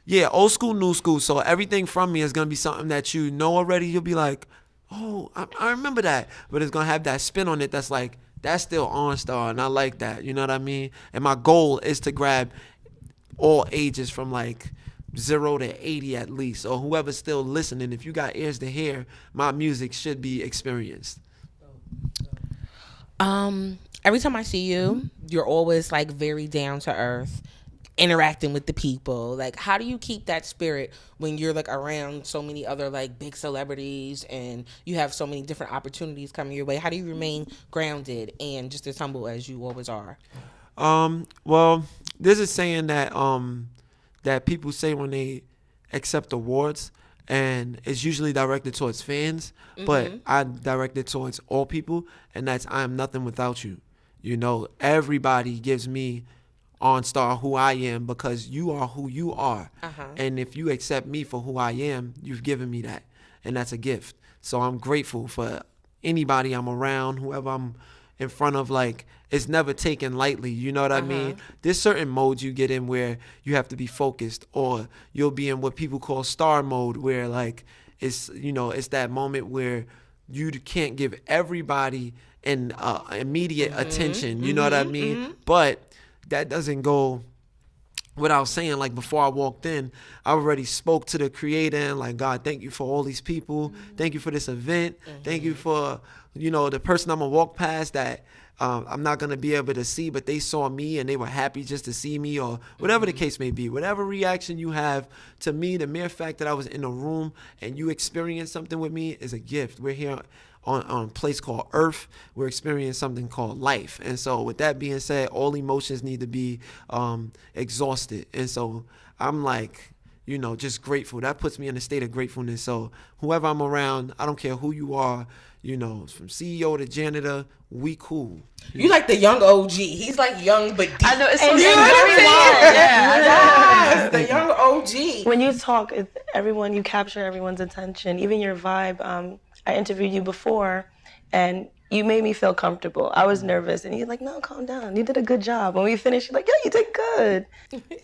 yeah, old school, new school. So everything from me is going to be something that you know already. You'll be like, oh, I remember that. But it's going to have that spin on it that's like, that's still ArnStar, and I like that. You know what I mean? And my goal is to grab all ages from like 0 to 80 at least. Or whoever's still listening, if you got ears to hear, my music should be experienced. Every time I see you, you're always like very down to earth, interacting with the people. Like, how do you keep that spirit when you're like around so many other like big celebrities and you have so many different opportunities coming your way? How do you remain grounded and just as humble as you always are? Well, there's a saying that that people say when they accept awards, and it's usually directed towards fans, but I direct it towards all people, and that's I am nothing without you. You know, everybody gives me ArnStar who I am because you are who you are. And if you accept me for who I am, you've given me that. And that's a gift. So I'm grateful for anybody I'm around, whoever I'm in front of, like, it's never taken lightly. You know what I mean? There's certain modes you get in where you have to be focused, or you'll be in what people call star mode, where like it's, you know, it's that moment where you can't give everybody an immediate attention. You know what I mean? But that doesn't go without saying. Like, before I walked in, I already spoke to the creator and like, God, thank you for all these people. Thank you for this event. Thank you for, you know, the person I'm gonna walk past that I'm not gonna be able to see, but they saw me and they were happy just to see me, or whatever the case may be. Whatever reaction you have to me, the mere fact that I was in a room and you experienced something with me is a gift. We're here on a place called Earth. We're experiencing something called life. And so with that being said, all emotions need to be exhausted. And so I'm like, you know, just grateful. That puts me in a state of gratefulness. So whoever I'm around, I don't care who you are, you know, from CEO to janitor, we cool. You like the young OG. He's like young but deep. I know, it's so And very wild. Yes, the young OG. When you talk, everyone, you capture everyone's attention, even your vibe. I interviewed you before, and you made me feel comfortable. I was nervous, and you're like, no, calm down. You did a good job. When we finished, you're like, yeah, you did good.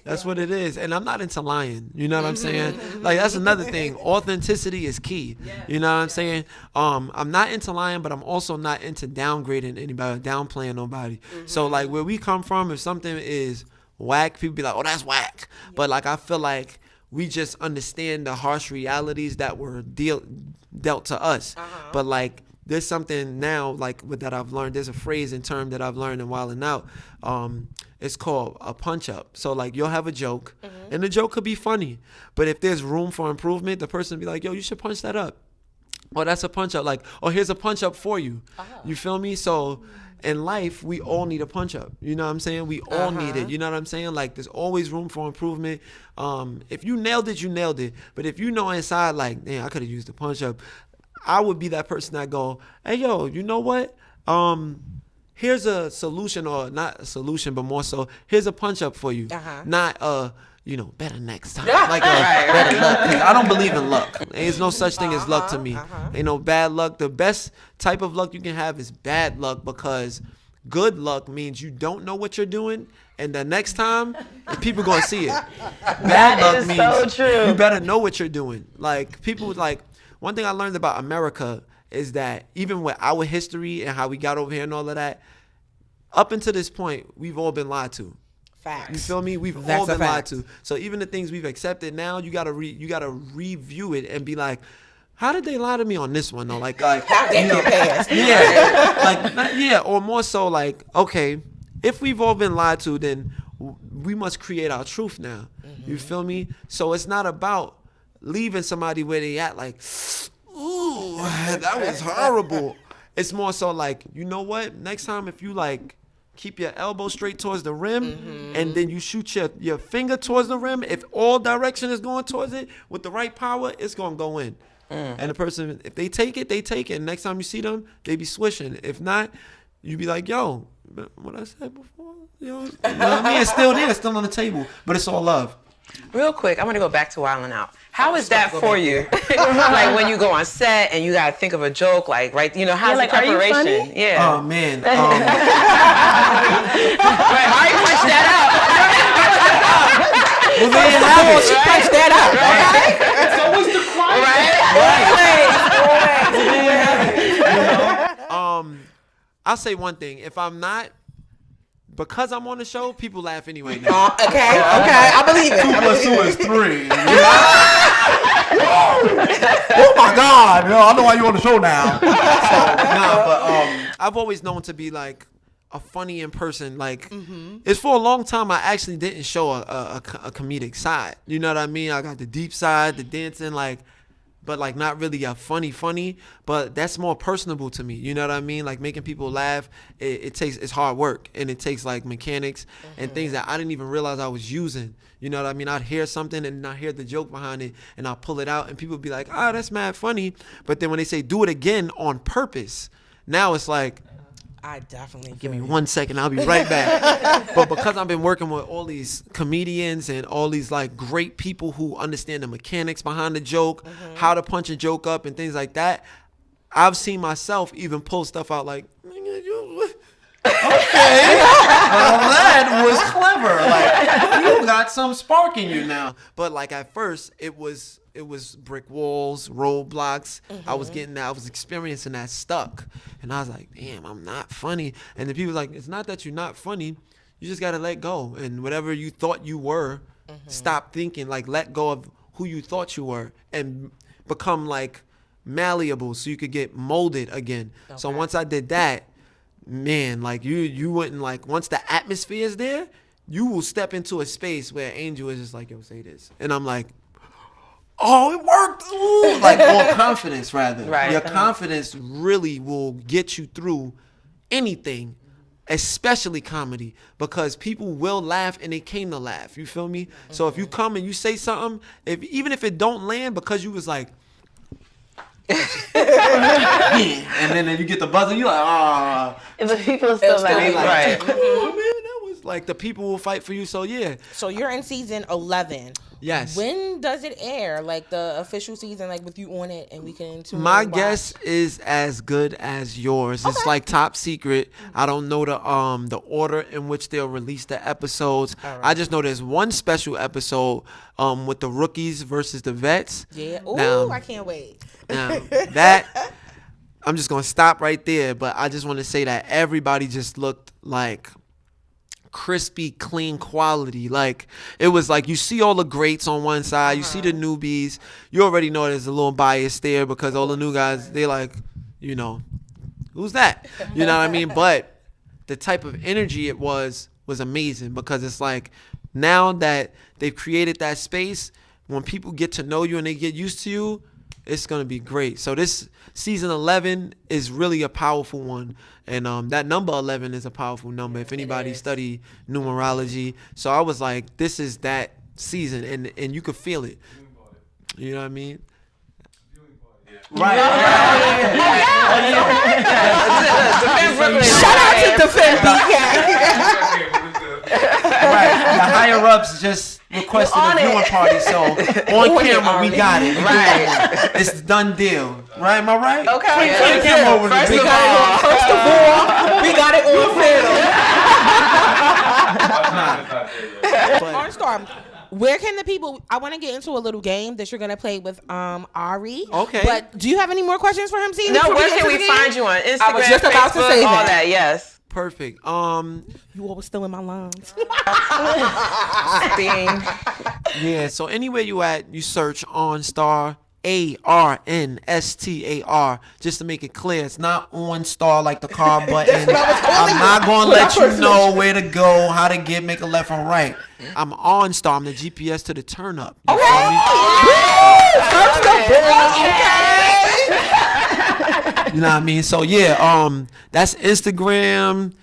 That's what it is. And I'm not into lying. You know what I'm saying? Like, that's another thing. Authenticity is key. You know what I'm saying? I'm not into lying, but I'm also not into downgrading anybody, downplaying nobody. So, like, where we come from, if something is whack, people be like, oh, that's whack. But, like, I feel like we just understand the harsh realities that were dealt to us. But, like, there's something now, like, that I've learned. There's a phrase and term that I've learned in Wildin' Out. It's called a punch-up. So, like, you'll have a joke, and the joke could be funny. But if there's room for improvement, the person will be like, yo, you should punch that up. Or that's a punch-up. Like, oh, here's a punch-up for you. You feel me? So in life, we all need a punch-up. You know what I'm saying? We all need it. You know what I'm saying? Like, there's always room for improvement. If you nailed it, you nailed it. But if you know inside, like, damn, I could have used a punch-up, I would be that person that go, hey, yo, you know what? Here's a solution, or not a solution, but more so, here's a punch-up for you. Not, you know, better next time. Like, better luck. 'Cause I don't believe in luck. There's no such thing as luck to me. Ain't no bad luck. The best type of luck you can have is bad luck, because good luck means you don't know what you're doing, and the next time, people gonna see it. Bad luck means so true. you better know what you're doing. Like, people, like, one thing I learned about America is that even with our history and how we got over here and all of that, up until this point, we've all been lied to. Facts. You feel me? We've all been lied to. So even the things we've accepted now, you gotta review it and be like, how did they lie to me on this one though? Like how did they pass? Yeah, or more so like, okay, if we've all been lied to, then we must create our truth now. You feel me? So it's not about leaving somebody where they at, like, ooh, that was horrible. It's more so like, you know what? Next time, if you like keep your elbow straight towards the rim, and then you shoot your finger towards the rim, if all direction is going towards it with the right power, it's gonna go in. And the person, if they take it, they take it. And next time you see them, they be swishing. If not, you be like, yo, what I said before? You know what I mean? It's still there, it's still on the table, but it's all love. Real quick, I'm gonna go back to Wildin' Out. How is that for you? Like when you go on set and you gotta think of a joke, like, right? You know, how's the preparation? Are you funny? Yeah. Oh man. Right, Ari punched that out. Well, there you have it. She punched that out. Right? It's always the quiet. I'll say one thing. If I'm not, because I'm on the show, people laugh anyway now. Okay, I believe it. 2 + 2 is 3. Oh my God! Yo, I know why you on the show now. I've always known to be like a funny in person. Like, it's for a long time I actually didn't show a comedic side. You know what I mean? I got the deep side, the dancing, like, but like not really a funny, but that's more personable to me. You know what I mean? Like making people laugh, it's hard work, and it takes like mechanics and things that I didn't even realize I was using. You know what I mean? I'd hear something and I'd hear the joke behind it, and I'll pull it out, and people would be like, "Ah, that's mad funny." But then when they say do it again on purpose, now it's like, I definitely give me 1 second, I'll be right back. But because I've been working with all these comedians and all these like great people who understand the mechanics behind the joke, how to punch a joke up and things like that, I've seen myself even pull stuff out like, nigga, okay, well, that was clever. Like, you got some spark in you now. But like at first, it was brick walls, roadblocks. I was getting that. I was experiencing that stuck, and I was like, damn, I'm not funny. And then people like, it's not that you're not funny. You just gotta let go, and whatever you thought you were, stop thinking. Like, let go of who you thought you were, and become like malleable, so you could get molded again. Okay. So once I did that, man, like you wouldn't like, once the atmosphere is there, you will step into a space where Angel is just like, yo, say this, and I'm like, oh, it worked. Ooh. Like, more confidence rather. Right. Your confidence really will get you through anything, especially comedy, because people will laugh, and they came to laugh. You feel me? So if you come and you say something, even if it don't land because you was like, and then you get the buzzer, you like, ah. The people are still laughing. Right. Oh man, that was like, the people will fight for you. So yeah. So you're in season 11. Yes. When does it air? Like the official season, like with you on it, and we can tune in. My guess is as good as yours. Okay. It's like top secret. I don't know the order in which they'll release the episodes. Right. I just know there's one special episode with the rookies versus the vets. Yeah. Ooh, I can't wait. Now that, I'm just gonna stop right there. But I just want to say that everybody just looked like crispy, clean quality. Like, it was like, you see all the greats on one side, you see the newbies, you already know there's a little bias there because all the new guys, they like, you know, who's that? You know what I mean? But the type of energy it was amazing, because it's like, now that they've created that space, when people get to know you and they get used to you, it's going to be great. So this season 11 is really a powerful one. And that number 11 is a powerful number if anybody study numerology. So I was like, this is that season, and you could feel it. You know what I mean? Right. Shout out to Defend BK. Right. The higher ups just requested a viewing party, so on camera we got it. Right. It's a done deal. Right? Am I right? Okay. First of all, we got it on film. ArnStar, where can the people? I want to get into a little game that you're gonna play with Ari. Okay. But do you have any more questions for him, Steve? No. Where can we find you on Instagram? I was just about to say all that. Yes. Perfect. You always still in my lines. Yeah. So anywhere you at, you search ArnStar. ARNSTAR, just to make it clear, it's not OnStar like the car button. I'm not gonna let you know where to go, how to make a left and right. I'm OnStar. I'm the GPS to the turn up. You feel me? You know what I mean? So yeah, that's Instagram,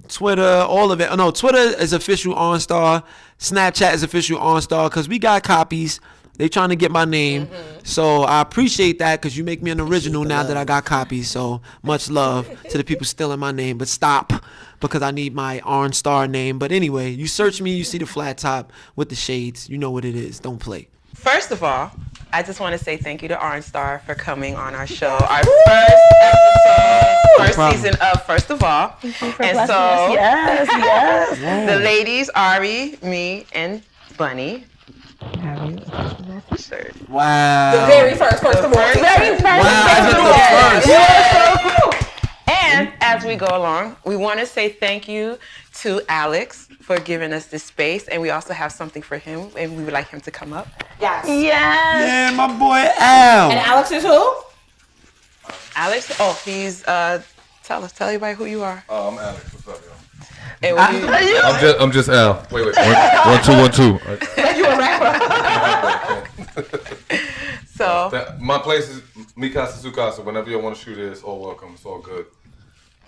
Twitter, all of it. Oh, no, Twitter is official OnStar. Snapchat is official OnStar, because we got copies. They trying to get my name. So I appreciate that, because you make me an original now that I got copies. So much love to the people stealing my name. But stop, because I need my ArnStar name. But anyway, you search me, you see the flat top with the shades. You know what it is. Don't play. First of all, I just want to say thank you to ArnStar for coming on our show. Our first season of First of All. And so, yes. The ladies, Ari, me, and Bunnie. Wow. The very first of all. Very first. Wow, You are so cool. And as we go along, we want to say thank you to Alex for giving us this space, and we also have something for him, and we would like him to come up. Yes. Yeah, my boy Al. And Alex is who? Alex? Oh, he's tell everybody who you are. I'm Alex. What's up, y'all? And I'm just Al. Wait. 1, 2, 1, 2. You a rapper? So my place is Mikasa Tsukasa. Whenever you want to shoot it, it's all welcome. It's all good.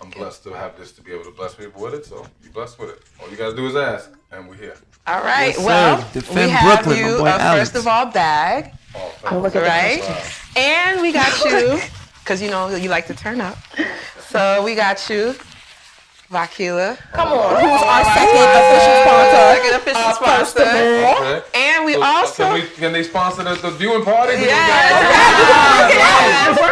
I'm blessed to have this, to be able to bless people with it. So you blessed with it. All you gotta do is ask, and we're here. All right. Yes, well, Defend we have Brooklyn, you my boy a First of All bag. Right? And we got you, because you know you like to turn up. So we got you, Vakila. Come on. Who's our second official sponsor? First of all. And And we also can they sponsor the viewing party? Yes.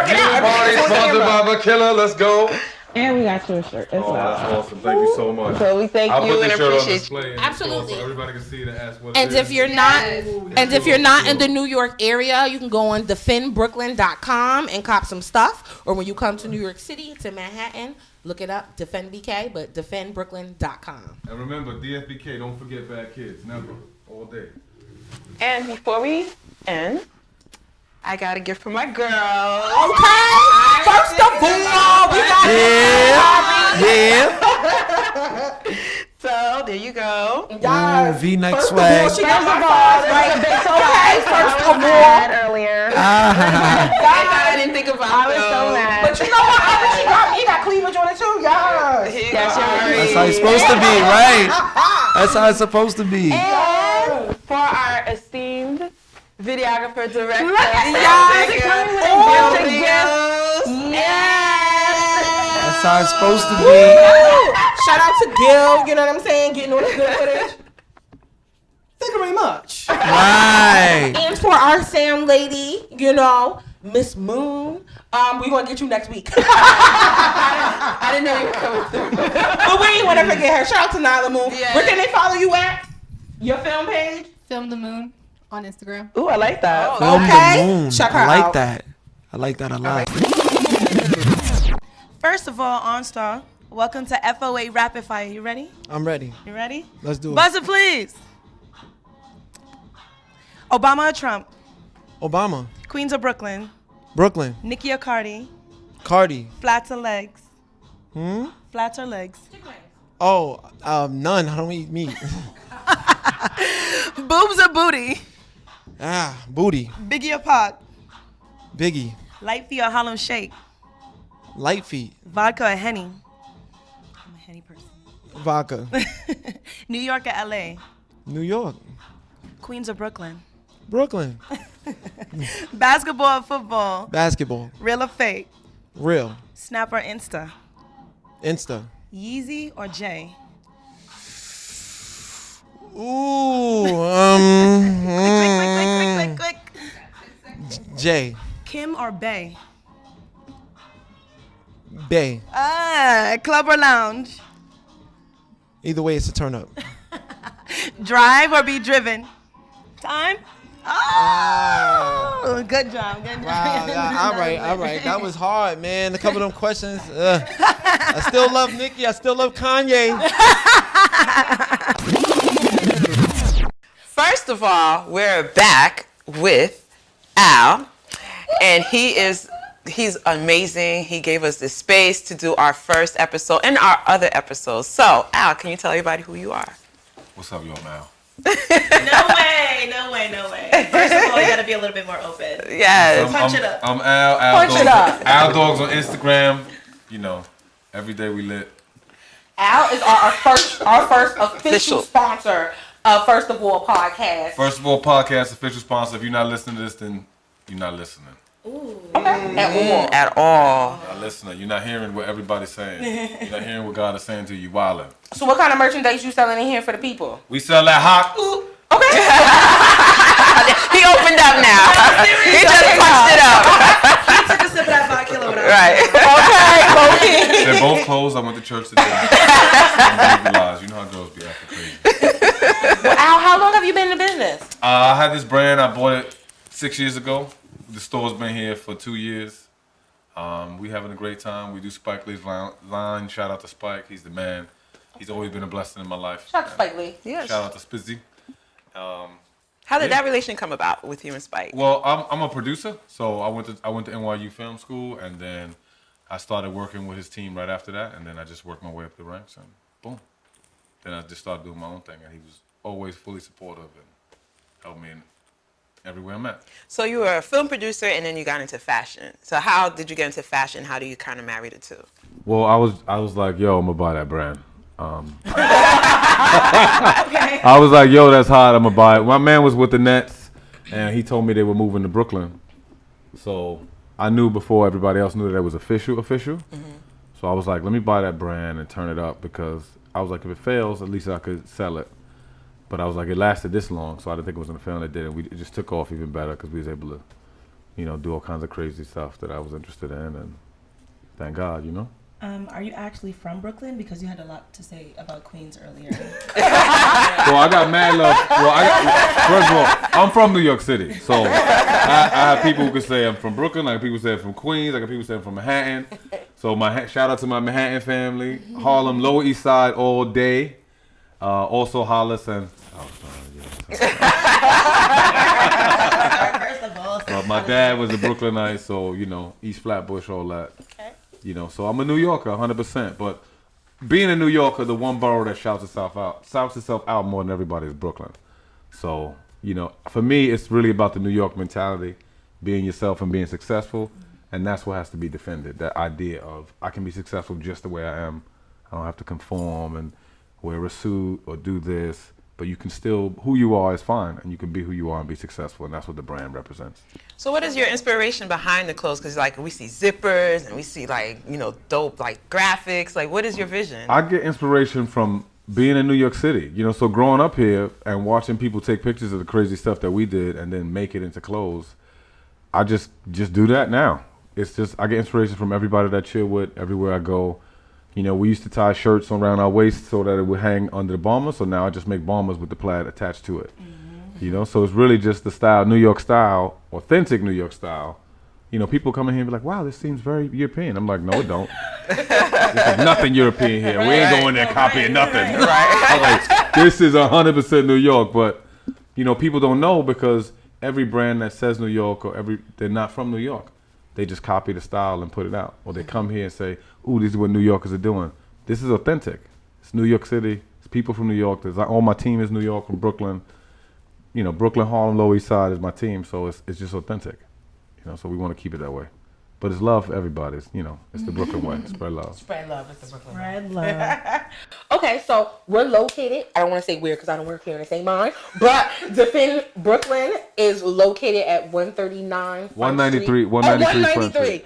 Viewing party sponsored by The Killer. Let's go. And we got your shirt as Oh, well. that's awesome. Thank you so much. So we thank I'll you put and the shirt on appreciate display you. in the store so everybody can see it and ask what And it is. if you're not, in the New York area, you can go on defendbrooklyn.com and cop some stuff. Or when you come to New York City, to Manhattan, look it up, Defend BK, but defendbrooklyn.com. And remember, DFBK, don't forget bad kids. Never. All day. And before we end, I got a gift for my girl. Okay. First of all, we got So there you go. V-neck swag. She got my bars right. Okay. First of all, Earlier. I didn't think about I was so mad. but you know what? She got me. Got cleavage on it too. Yes. Yes, That's how it's supposed to be, right? That's how it's supposed to be. And for our esteemed videographer, director, That's how it's supposed to be. Shout out to Gil. You know what I'm saying? Getting all the good footage. Thank you very much. Right. And for our Sam lady, you know, Miss Moon. We're gonna get you next week. I didn't know you were coming through. But we ain't wanna forget her. Shout out to Nyla Moon. Yeah. Where can they follow you at? Your film page? Film the Moon on Instagram. Ooh, I like that. Film Okay. the moon. Check her I like out. that. I like that a lot. First of all, OnStar, welcome to FOA Rapid Fire. You ready? I'm ready. You ready? Let's do it. Buzzer, please. Obama or Trump? Obama. Queens or Brooklyn? Brooklyn. Nikki or Cardi? Cardi. Flats or legs? Hmm? Flats or legs? Oh, none. I don't eat meat. Boobs or booty? Booty. Biggie or Pac? Biggie. Light feet or Harlem Shake? Light feet. Vodka or Henny? I'm a Henny person. Vodka. New York or LA? New York. Queens or Brooklyn? Brooklyn. Basketball or football? Basketball. Real or fake? Real. Snap or Insta? Insta. Yeezy or Jay? Ooh. Quick. J. Kim or Bay? Bay. Club or lounge? Either way, it's a turn up. Drive or be driven? Time? Oh, good job. Wow, all right. That was hard, man. A couple of them questions. I still love Nicki. I still love Kanye. First of all, we're back with Al, and he's amazing. He gave us the space to do our first episode and our other episodes. So, Al, can you tell everybody who you are? What's up, yo, Mal? No way. First of all, you gotta be a little bit more open. Yes. Punch it up. I'm Al. Punch it up. Al Dogs on Instagram. You know, every day we lit. Al is our first official sponsor of First of All podcast. First of all, podcast official sponsor. If you're not listening to this, then you're not listening. At all. You're not listening. You're not hearing what everybody's saying. You're not hearing what God is saying to you. Wildin. So what kind of merchandise you selling in here for the people? We sell that hot. Okay. He opened up now. He just punched it up. He took a sip of that vodka or whatever. Right. Okay. They're both closed. I went to church today. You know how girls be acting crazy. Well, Al, how long have you been in the business? I had this brand. I bought it 6 years ago. The store's been here for 2 years. We having a great time. We do Spike Lee's line. Shout out to Spike. He's the man. He's always been a blessing in my life. Shout out to Spike Lee. Yes. Shout out to Spizzy. How did that relation come about with you and Spike? Well, I'm a producer, so I went to NYU Film School, and then I started working with his team right after that, and then I just worked my way up the ranks, and boom. Then I just started doing my own thing, and he was always fully supportive and helped me in everywhere I'm at. So you were a film producer, and then you got into fashion. So how did you get into fashion? How do you kind of marry the two? Well, I was like, yo, I'm gonna buy that brand. I was like, yo, that's hot. I'm gonna buy it. My man was with the Nets, and he told me they were moving to Brooklyn. So I knew before everybody else knew that it was official. Mm-hmm. So I was like, let me buy that brand and turn it up, because I was like, if it fails, at least I could sell it. But I was like, it lasted this long, so I didn't think it was gonna fail, and it did. And it just took off even better because we was able to, do all kinds of crazy stuff that I was interested in, and thank God, Are you actually from Brooklyn? Because you had a lot to say about Queens earlier. Well, I got mad love. First of all, I'm from New York City, so I have people who can say I'm from Brooklyn. I got people who say I'm from Queens. I got people who say I'm from Manhattan. So shout out to my Manhattan family, Harlem, Lower East Side all day. Also Hollis and. But my dad was a Brooklynite, so East Flatbush, all that. Okay. So I'm a New Yorker, 100%. But being a New Yorker, the one borough that shouts itself out more than everybody is Brooklyn. So for me, it's really about the New York mentality, being yourself and being successful, and that's what has to be defended. That idea of I can be successful just the way I am. I don't have to conform and wear a suit or do this. But you can still, who you are is fine, and you can be who you are and be successful, and that's what the brand represents. So what is your inspiration behind the clothes? Because we see zippers and we see dope graphics. What is your vision? I get inspiration from being in New York City. So growing up here and watching people take pictures of the crazy stuff that we did and then make it into clothes, I just do that now. It's just I get inspiration from everybody that I chill with everywhere I go. We used to tie shirts around our waist so that it would hang under the bomber. So now I just make bombers with the plaid attached to it. Mm-hmm. So it's really just the style, New York style, authentic New York style. People come in here and be like, wow, this seems very European. I'm like, no, it don't. There's nothing European here. Right. We ain't going there copying nothing. Right. I'm like, this is 100% New York. But, people don't know because every brand that says New York they're not from New York. They just copy the style and put it out. Or they come here and say, ooh, this is what New Yorkers are doing. This is authentic. It's New York City. It's people from New York. All my team is New York, from Brooklyn. Brooklyn, Harlem, Lower East Side is my team. So it's just authentic. So we want to keep it that way. But it's love for everybody. It's the Brooklyn way. Spread love. Spread love is the Brooklyn way. Spread love. Okay, so we're located, I don't want to say where because I don't work here in the same mine, but Defend Brooklyn is located at 139 193 Front Street.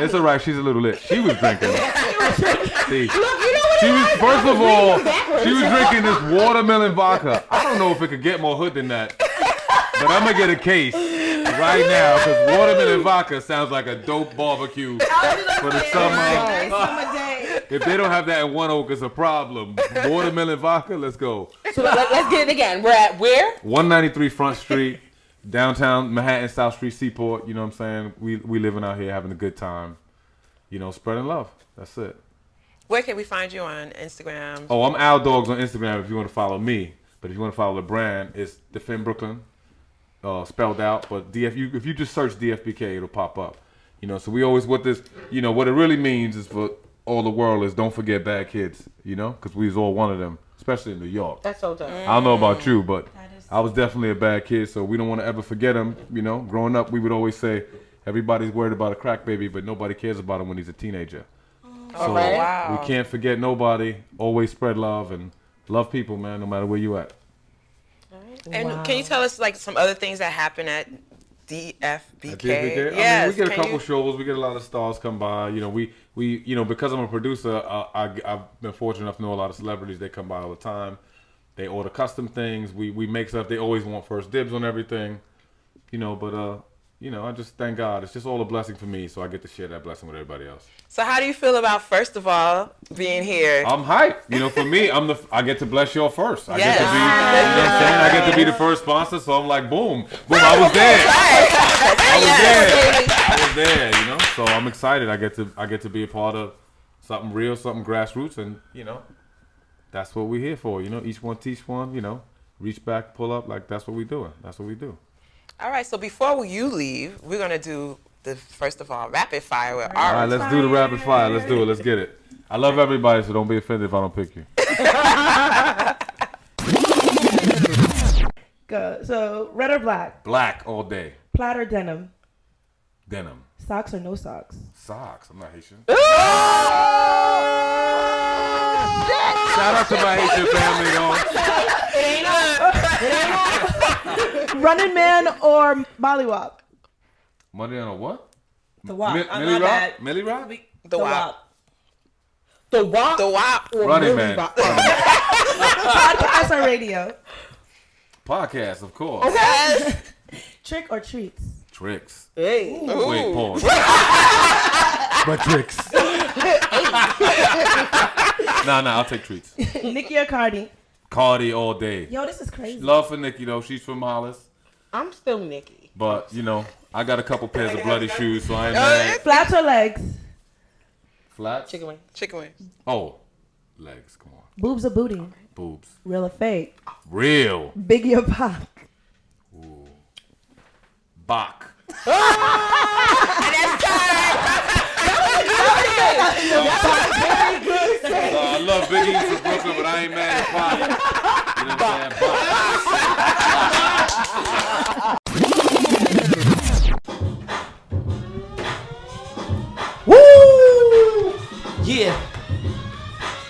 It's all right. She's a little lit. She was drinking. See, first of all, she was drinking this watermelon vodka. I don't know if it could get more hood than that, but I'm going to get a case right now because watermelon vodka sounds like a dope barbecue for the summer day. If they don't have that in One Oak, it's a problem. Watermelon vodka, let's go. So let's get it again. We're at where? 193 Front Street, downtown Manhattan, South Street, Seaport. You know what I'm saying? We living out here having a good time. Spreading love. That's it. Where can we find you on Instagram? Oh, I'm Al Dogs on Instagram if you want to follow me. But if you want to follow the brand, it's Defend Brooklyn. Spelled out, but if you just search DFBK, it'll pop up. So we always what it really means is for all the world is don't forget bad kids. Because we was all one of them, especially in New York. That's so dope. I don't know about you, but I was definitely a bad kid, so we don't want to ever forget him. Growing up, we would always say everybody's worried about a crack baby, but nobody cares about him when he's a teenager. So we can't forget nobody. Always spread love and love people, man, no matter where you at. And can you tell us some other things that happen at DFBK? At DFBK? Yes. We get a couple shows. We get a lot of stars come by. We because I'm a producer, I've been fortunate enough to know a lot of celebrities. They come by all the time. They order custom things. We make stuff. They always want first dibs on everything. But I just thank God. It's just all a blessing for me, so I get to share that blessing with everybody else. So how do you feel about, first of all, being here? I'm hyped. For me, I get to bless y'all first. I get to be, I get to be the first sponsor, so I'm like, boom, I was there. I was there. So I'm excited. I get to be a part of something real, something grassroots, and that's what we're here for. Each one teach one. Reach back, pull up. That's what we're doing. That's what we do. All right, so before you leave, we're going to do first of all, rapid fire with Ari. All right, let's do the rapid fire. Let's do it. Let's get it. I love everybody, so don't be offended if I don't pick you. Go. So, red or black? Black all day. Plaid or denim? Denim. Socks or no socks? Socks. I'm not Haitian. Shout out to my Haitian family, though. Running Man or Mollywop? Money on a what? The WAP. Millie Rock? Millie Rock? The WAP. The WAP? The WAP. Running Man. Podcast or radio? Podcast, of course. Okay. Trick or treats? Tricks. Hey. Wait, pause. But tricks. Nah, I'll take treats. Nicki or Cardi? Cardi all day. Yo, this is crazy. Love for Nicki though. She's from Hollis. I'm still Nicki. But you know, I got a couple pairs of bloody shoes, so I ain't mad. Flats or legs? Flats. Chicken wing. Chicken wings. Oh, legs. Come on. Boobs or booty? Boobs. Real or fake? Real. Biggie or Pac? Ooh. Bach. I love Biggie from Brooklyn, but I ain't mad at Pac. You know what I'm saying? Woo! Yeah.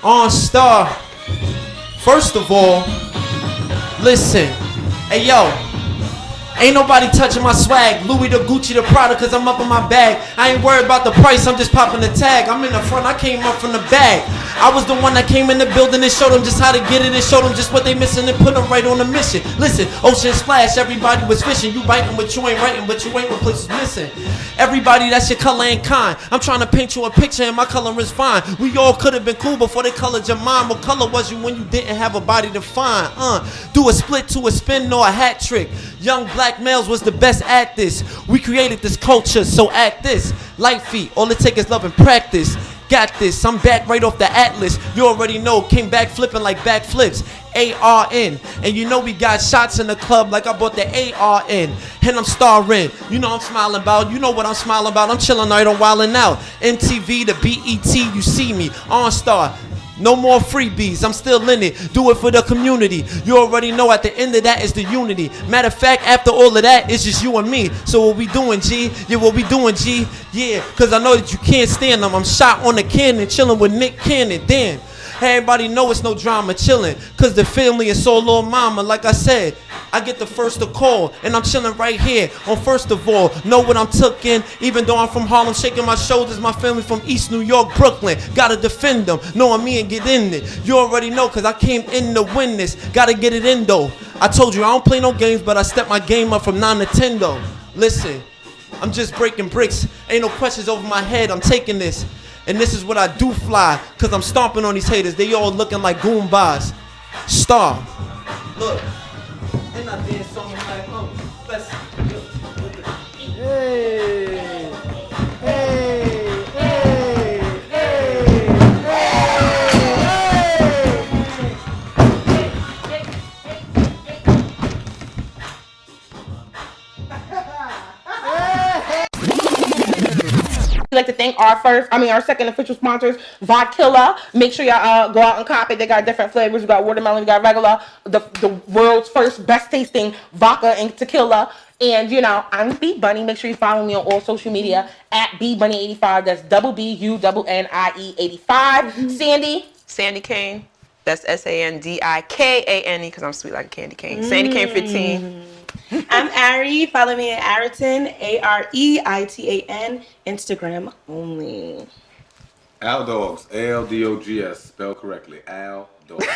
ArnStar. First of all, listen. Hey, yo. Ain't nobody touching my swag. Louis the Gucci the Prada, cause I'm up in my bag. I ain't worried about the price, I'm just popping the tag. I'm in the front, I came up from the back. I was the one that came in the building and showed them just how to get it and showed them just what they missing and put them right on the mission. Listen, ocean splash, everybody was fishing. You biting what you ain't writing, but you ain't what places missing. Everybody, that's your color ain't kind. I'm trying to paint you a picture and my color is fine. We all could have been cool before they colored your mind. What color was you when you didn't have a body to find? Do a split to a spin or a hat trick. Young black males was the best at this. We created this culture, so act this. Light feet, all it take is love and practice. Got this, I'm back right off the Atlas. You already know, came back flipping like backflips. ARN, and you know we got shots in the club like I bought the ARN. And I'm starring, you know I'm smiling about, you know what I'm smiling about. I'm chilling right on Wildin out. MTV, the BET, you see me, ArnStar. No more freebies, I'm still in it. Do it for the community. You already know at the end of that is the unity. Matter of fact, after all of that, it's just you and me. So what we doing, G? Yeah, what we doing, G? Yeah, cause I know that you can't stand them. I'm shot on the cannon, chilling with Nick Cannon. Damn, everybody know it's no drama, chilling. Cause the family is so little mama. Like I said, I get the first to call, and I'm chilling right here on First of All. Know what I'm tookin', even though I'm from Harlem, shaking my shoulders. My family from East New York, Brooklyn. Gotta defend them, knowing me and get in it. You already know, cause I came in to win this. Gotta get it in though. I told you I don't play no games, but I step my game up from 9 to 10 though. Listen, I'm just breaking bricks. Ain't no questions over my head, I'm taking this. And this is what I do fly, cause I'm stomping on these haters. They all looking like Goombas. Star. Look. And I did something like, let's. Hey. We'd like to thank our second official sponsors, Vodkilla. Make sure y'all go out and cop it. They got different flavors. We got watermelon, we got regular, the world's first best tasting vodka and tequila. And you know, I'm B Bunnie. Make sure you follow me on all social media at BBunnie85. That's BUNNIE 85. Sandi Kane. That's SANDIKANE because I'm sweet like a candy cane. Sandi Kane 15. I'm Ari. Follow me at Arietan, AREITAN, Instagram only. Al Dogs, ALDOGS, spelled correctly. Al Dogs. Well,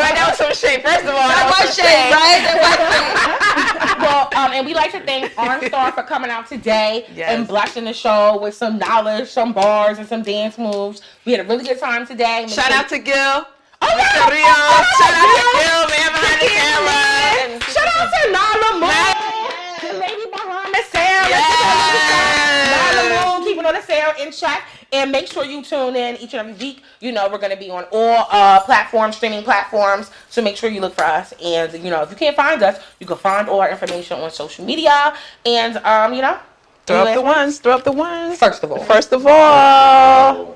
that was some shade. First of all, That was shade, right? Well, and we like to thank ArnStar for coming out today and blessing the show with some knowledge, some bars, and some dance moves. We had a really good time today. Shout out to Gil. Oh, yeah. Mr. Rios. Shout out to Gil, man behind the camera. Shout out to Nala Moon, the lady behind the sound. Nala Moon, keeping all the sound in check. And make sure you tune in each and every week. You know, we're going to be on all streaming platforms. So make sure you look for us. And, you know, if you can't find us, you can find all our information on social media. And, you know. Throw up the ones. Throw up the ones. First of all. First of all.